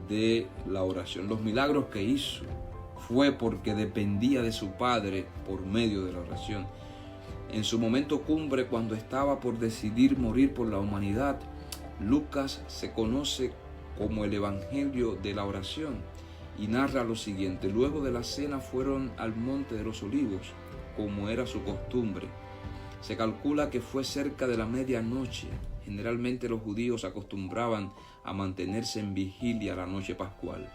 de la oración. Los milagros que hizo fue porque dependía de su Padre por medio de la oración. En su momento cumbre, cuando estaba por decidir morir por la humanidad, Lucas se conoce como el Evangelio de la oración y narra lo siguiente. Luego de la cena fueron al monte de los olivos, como era su costumbre. Se calcula que fue cerca de la medianoche. Generalmente los judíos acostumbraban a mantenerse en vigilia la noche pascual,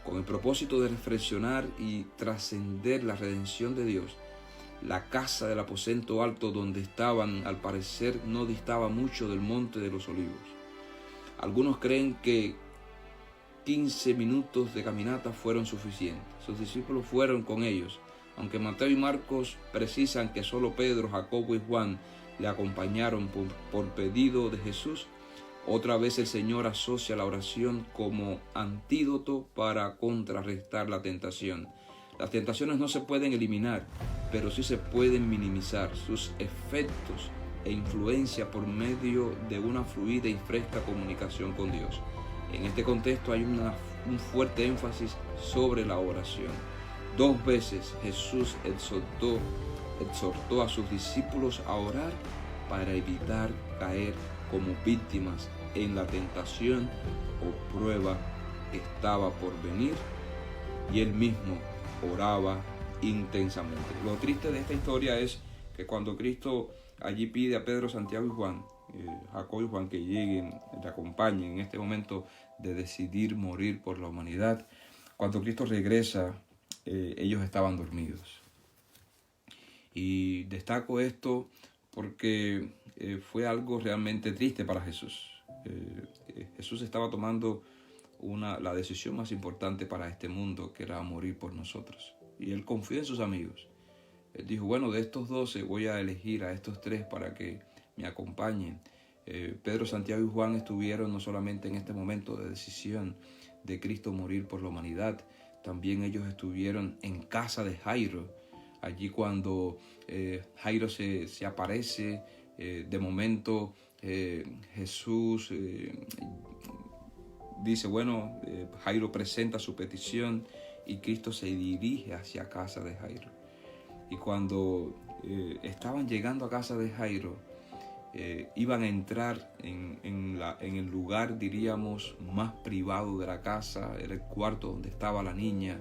con el propósito de reflexionar y trascender la redención de Dios. La casa del aposento alto donde estaban, al parecer, no distaba mucho del monte de los olivos. Algunos creen que 15 minutos de caminata fueron suficientes. Sus discípulos fueron con ellos, aunque Mateo y Marcos precisan que solo Pedro, Jacobo y Juan le acompañaron por pedido de Jesús. Otra vez el Señor asocia la oración como antídoto para contrarrestar la tentación. Las tentaciones no se pueden eliminar, pero sí se pueden minimizar sus efectos e influencia por medio de una fluida y fresca comunicación con Dios. En este contexto hay un fuerte énfasis sobre la oración. 2 veces Jesús exhortó a sus discípulos a orar para evitar caer como víctimas en la tentación o prueba que estaba por venir, y él mismo oraba intensamente. Lo triste de esta historia es que cuando Cristo allí pide a Pedro, Santiago y Juan, Jacobo y Juan, que lleguen, le acompañen en este momento de decidir morir por la humanidad, cuando Cristo regresa, ellos estaban dormidos. Y destaco esto porque fue algo realmente triste para Jesús. Jesús estaba tomando la decisión más importante para este mundo, que era morir por nosotros. Y él confió en sus amigos. Él dijo, bueno, de estos 12 voy a elegir a estos 3 para que me acompañen. Pedro, Santiago y Juan estuvieron no solamente en este momento de decisión de Cristo morir por la humanidad, también ellos estuvieron en casa de Jairo. Allí cuando Jairo se aparece, de momento Jesús dice, bueno, Jairo presenta su petición y Cristo se dirige hacia casa de Jairo. Y cuando estaban llegando a casa de Jairo, iban a entrar en el lugar, diríamos, más privado de la casa, era el cuarto donde estaba la niña.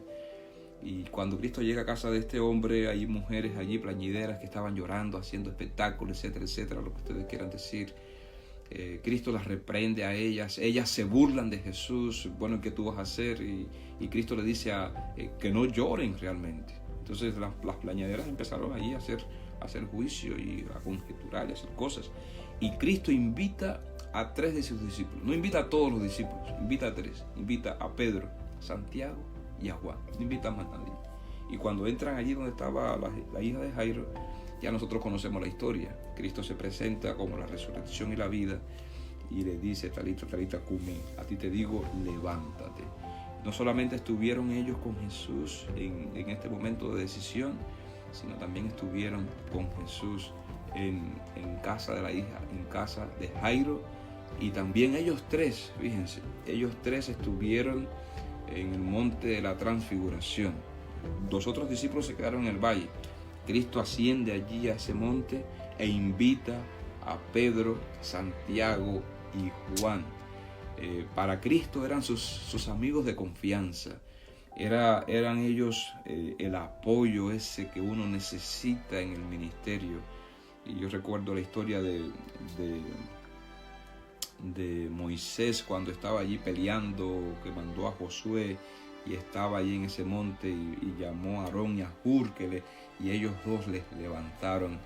Y cuando Cristo llega a casa de este hombre, hay mujeres allí plañideras que estaban llorando, haciendo espectáculos, etcétera, etcétera, lo que ustedes quieran decir. Cristo las reprende a ellas se burlan de Jesús, bueno, ¿qué tú vas a hacer? Y Cristo le dice que no lloren realmente. Entonces las plañideras empezaron allí a hacer juicio y a conjeturar y a hacer cosas. Y Cristo invita a 3 de sus discípulos, no invita a todos los discípulos, invita a 3, invita a Pedro, a Santiago y a Juan, no invita a más nadie. Y cuando entran allí donde estaba la hija de Jairo, ya nosotros conocemos la historia. Cristo se presenta como la resurrección y la vida y le dice, Talita, Talita cumi, a ti te digo, levántate. No solamente estuvieron ellos con Jesús en este momento de decisión, sino también estuvieron con Jesús en casa de la hija, en casa de Jairo. Y también ellos 3, fíjense, ellos 3 estuvieron en el monte de la transfiguración. Los otros discípulos se quedaron en el valle. Cristo asciende allí a ese monte e invita a Pedro, Santiago y Juan. Para Cristo eran sus amigos de confianza. Eran ellos el apoyo ese que uno necesita en el ministerio. Y yo recuerdo la historia de Moisés cuando estaba allí peleando, que mandó a Josué y estaba allí en ese monte y llamó a Aarón y a Hur, y ellos 2 le levantaron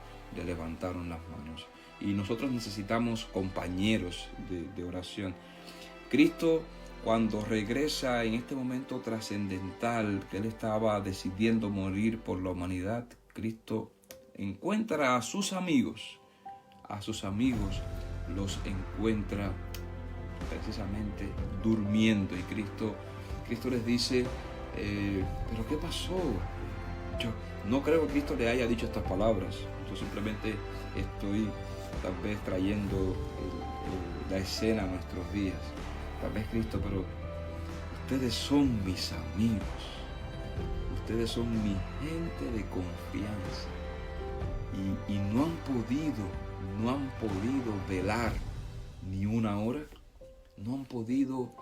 las manos. Y nosotros necesitamos compañeros de oración. Cristo, cuando regresa en este momento trascendental, que Él estaba decidiendo morir por la humanidad, Cristo encuentra a sus amigos los encuentra precisamente durmiendo. Y Cristo les dice, ¿pero qué pasó? Yo no creo que Cristo le haya dicho estas palabras. Yo simplemente estoy tal vez trayendo la escena a nuestros días. Tal vez Cristo, pero ustedes son mis amigos. Ustedes son mi gente de confianza. Y no han podido velar ni una hora. No han podido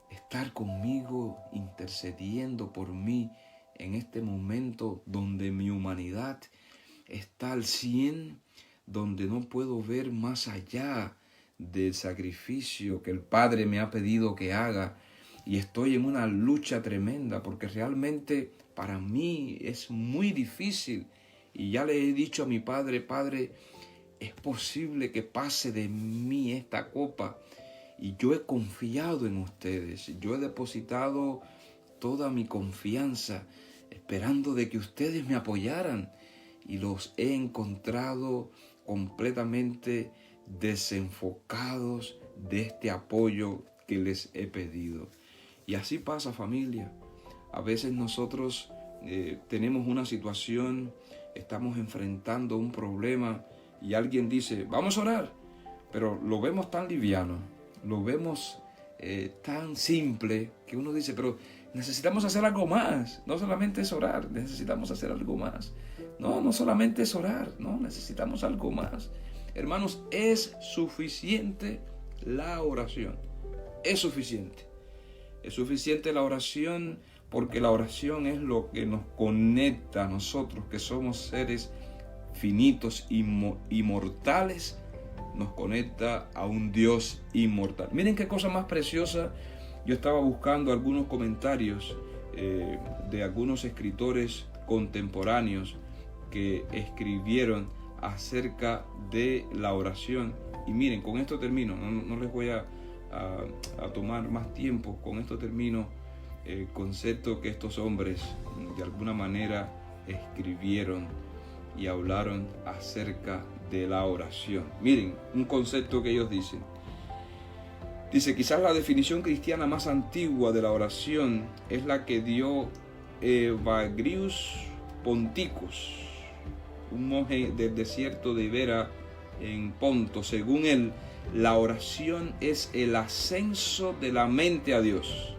estar conmigo intercediendo por mí en este momento donde mi humanidad está al 100, donde no puedo ver más allá del sacrificio que el Padre me ha pedido que haga, y estoy en una lucha tremenda porque realmente para mí es muy difícil. Y ya le he dicho a mi Padre, Padre, es posible que pase de mí esta copa. Y yo he confiado en ustedes, yo he depositado toda mi confianza esperando de que ustedes me apoyaran, y los he encontrado completamente desenfocados de este apoyo que les he pedido. Y así pasa, familia. A veces nosotros tenemos una situación, estamos enfrentando un problema y alguien dice, vamos a orar, pero lo vemos tan liviano, lo vemos tan simple que uno dice, pero necesitamos hacer algo más. No solamente es orar, necesitamos hacer algo más. No solamente es orar, no, necesitamos algo más. Hermanos, es suficiente la oración. Es suficiente. Es suficiente la oración, porque la oración es lo que nos conecta a nosotros, que somos seres finitos y mortales, nos conecta a un Dios inmortal. Miren qué cosa más preciosa. Yo estaba buscando algunos comentarios de algunos escritores contemporáneos que escribieron acerca de la oración. Y miren, con esto termino, no les voy a tomar más tiempo. Con esto termino el concepto que estos hombres de alguna manera escribieron y hablaron acerca de la oración. Miren, un concepto que ellos dicen. Dice, quizás la definición cristiana más antigua de la oración es la que dio Evagrius Ponticus, un monje del desierto de Ibera en Ponto. Según él, la oración es el ascenso de la mente a Dios.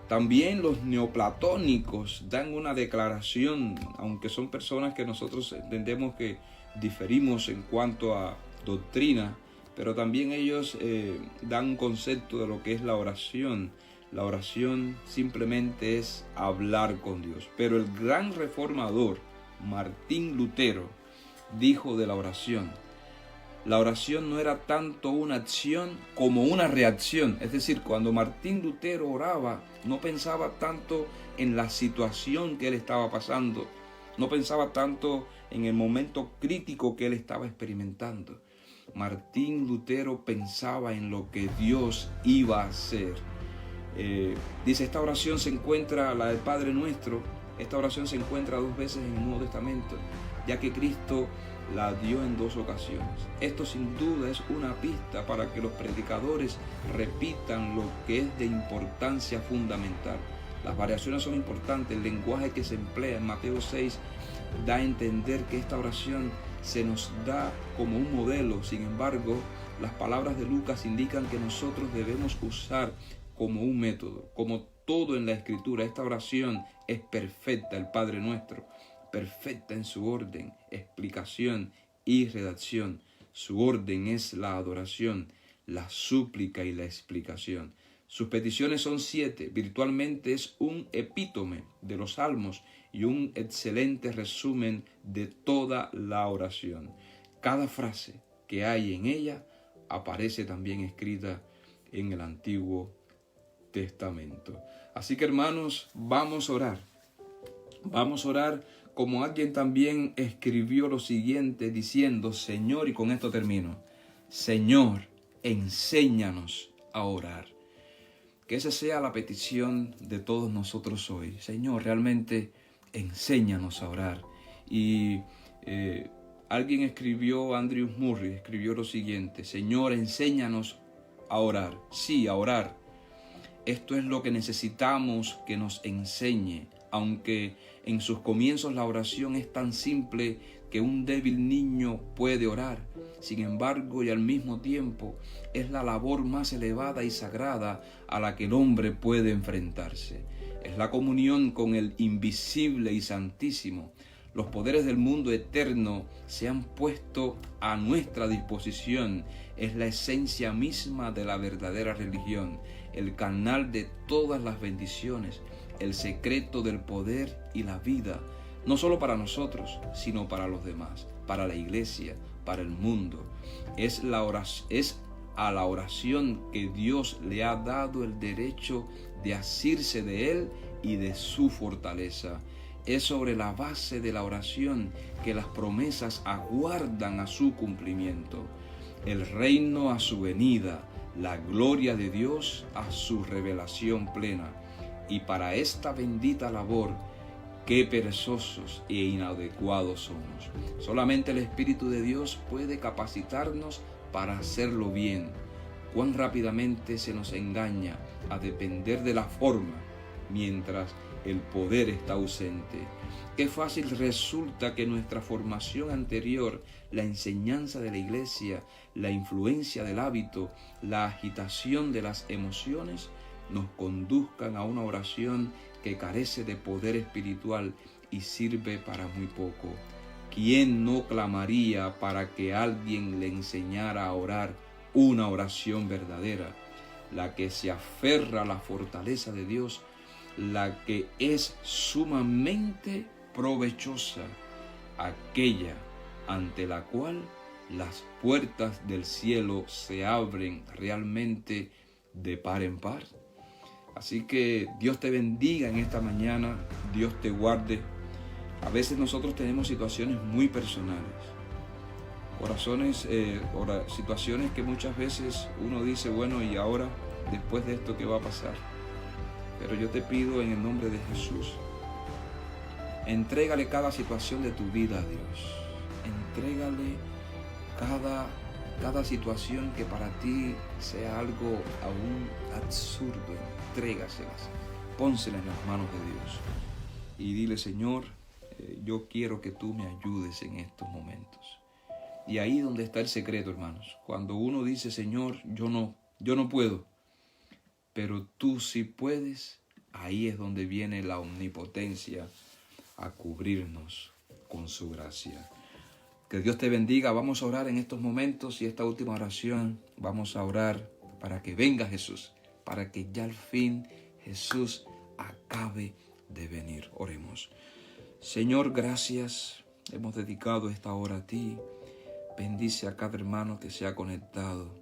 También los neoplatónicos dan una declaración, aunque son personas que nosotros entendemos que diferimos en cuanto a doctrina, pero también ellos dan un concepto de lo que es la oración. La oración simplemente es hablar con Dios. Pero el gran reformador Martín Lutero dijo de la oración: la oración no era tanto una acción como una reacción. Es decir, cuando Martín Lutero oraba, no pensaba tanto en la situación que él estaba pasando, no pensaba tanto en el momento crítico que él estaba experimentando. Martín Lutero pensaba en lo que Dios iba a hacer. Dice, esta oración se encuentra, la del Padre Nuestro, esta oración se encuentra 2 veces en el Nuevo Testamento, ya que Cristo la dio en 2 ocasiones. Esto sin duda es una pista para que los predicadores repitan lo que es de importancia fundamental. Las variaciones son importantes. El lenguaje que se emplea en Mateo 6 da a entender que esta oración se nos da como un modelo. Sin embargo, las palabras de Lucas indican que nosotros debemos usar como un método. Como todo en la Escritura, esta oración es perfecta, el Padre Nuestro, perfecta en su orden, explicación y redacción. Su orden es la adoración, la súplica y la explicación. Sus peticiones son 7, virtualmente es un epítome de los salmos y un excelente resumen de toda la oración. Cada frase que hay en ella aparece también escrita en el Antiguo Testamento. Así que, hermanos, vamos a orar. Vamos a orar como alguien también escribió lo siguiente diciendo, Señor, y con esto termino, Señor, enséñanos a orar. Que esa sea la petición de todos nosotros hoy. Señor, realmente enséñanos a orar. Y alguien escribió, Andrew Murray, escribió lo siguiente, Señor, enséñanos a orar. Sí, a orar. Esto es lo que necesitamos que nos enseñe, aunque en sus comienzos la oración es tan simple que un débil niño puede orar. Sin embargo, y al mismo tiempo, es la labor más elevada y sagrada a la que el hombre puede enfrentarse. Es la comunión con el invisible y santísimo. Los poderes del mundo eterno se han puesto a nuestra disposición. Es la esencia misma de la verdadera religión, el canal de todas las bendiciones, el secreto del poder y la vida, no solo para nosotros, sino para los demás, para la iglesia, para el mundo. Es a la oración que Dios le ha dado el derecho de asirse de él y de su fortaleza. Es sobre la base de la oración que las promesas aguardan a su cumplimiento. El reino a su venida, la gloria de Dios a su revelación plena. Y para esta bendita labor, qué perezosos e inadecuados somos. Solamente el Espíritu de Dios puede capacitarnos para hacerlo bien. Cuán rápidamente se nos engaña a depender de la forma, mientras el poder está ausente. Qué fácil resulta que nuestra formación anterior, la enseñanza de la iglesia, la influencia del hábito, la agitación de las emociones, nos conduzcan a una oración que carece de poder espiritual y sirve para muy poco. ¿Quién no clamaría para que alguien le enseñara a orar una oración verdadera, la que se aferra a la fortaleza de Dios, la que es sumamente provechosa, aquella ante la cual las puertas del cielo se abren realmente de par en par? Así que Dios te bendiga en esta mañana, Dios te guarde. A veces nosotros tenemos situaciones muy personales, situaciones que muchas veces uno dice, bueno, ¿y ahora, después de esto, qué va a pasar? Pero yo te pido en el nombre de Jesús Entrégale cada situación de tu vida a Dios. Entrégale cada situación que para ti sea algo aún absurdo. Entrégaselas. Pónselas en las manos de Dios. Y dile, Señor, yo quiero que tú me ayudes en estos momentos. Y ahí donde está el secreto, hermanos. Cuando uno dice, Señor, yo no puedo, pero tú sí puedes, ahí es donde viene la omnipotencia a cubrirnos con su gracia. Que Dios te bendiga. Vamos a orar en estos momentos y esta última oración vamos a orar para que venga Jesús, para que ya al fin Jesús acabe de venir. Oremos. Señor, gracias. Hemos dedicado esta hora a ti. Bendice a cada hermano que se ha conectado.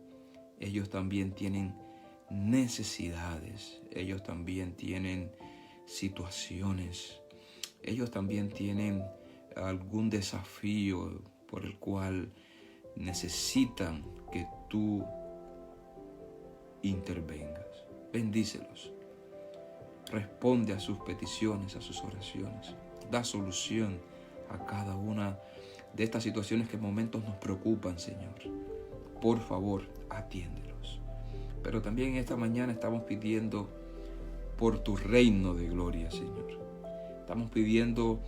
Ellos también tienen necesidades. Ellos también tienen situaciones. Ellos también tienen algún desafío por el cual necesitan que tú intervengas. Bendícelos. Responde a sus peticiones, a sus oraciones. Da solución a cada una de estas situaciones que en momentos nos preocupan, Señor. Por favor, atiéndelos. Pero también en esta mañana estamos pidiendo por tu reino de gloria, Señor. Estamos pidiendo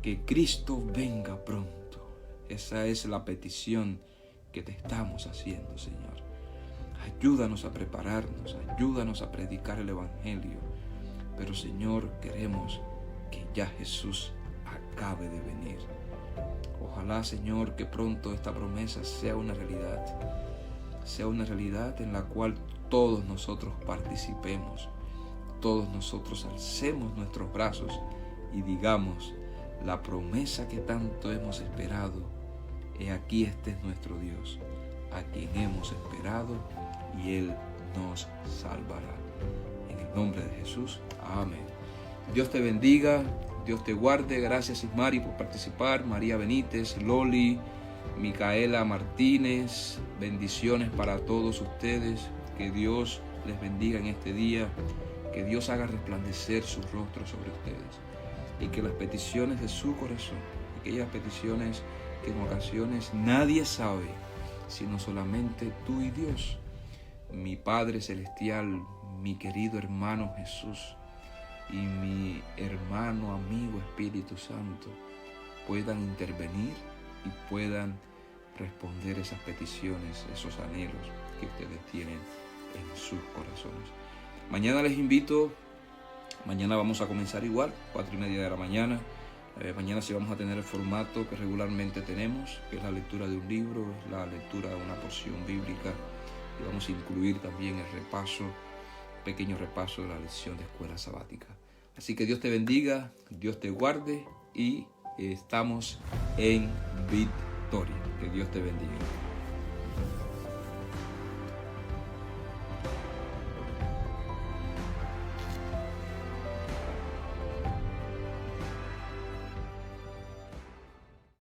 que Cristo venga pronto. Esa es la petición que te estamos haciendo, Señor. Ayúdanos a prepararnos, ayúdanos a predicar el Evangelio. Pero, Señor, queremos que ya Jesús acabe de venir. Ojalá, Señor, que pronto esta promesa sea una realidad en la cual todos nosotros participemos, todos nosotros alcemos nuestros brazos y digamos, la promesa que tanto hemos esperado, he aquí este es nuestro Dios, a quien hemos esperado y Él nos salvará. En el nombre de Jesús, amén. Dios te bendiga. Dios te guarde. Gracias, Ismari, por participar. María Benítez, Loli, Micaela Martínez. Bendiciones para todos ustedes. Que Dios les bendiga en este día. Que Dios haga resplandecer su rostro sobre ustedes. Y que las peticiones de su corazón, aquellas peticiones que en ocasiones nadie sabe, sino solamente tú y Dios, mi Padre Celestial, mi querido hermano Jesús, y mi hermano, amigo Espíritu Santo puedan intervenir y puedan responder esas peticiones, esos anhelos que ustedes tienen en sus corazones. Mañana les invito, mañana vamos a comenzar igual, 4:30 de la mañana. Mañana sí vamos a tener el formato que regularmente tenemos, que es la lectura de un libro, es la lectura de una porción bíblica, y vamos a incluir también el repaso, pequeño repaso de la lección de escuela sabática. Así que Dios te bendiga, Dios te guarde y estamos en victoria. Que Dios te bendiga.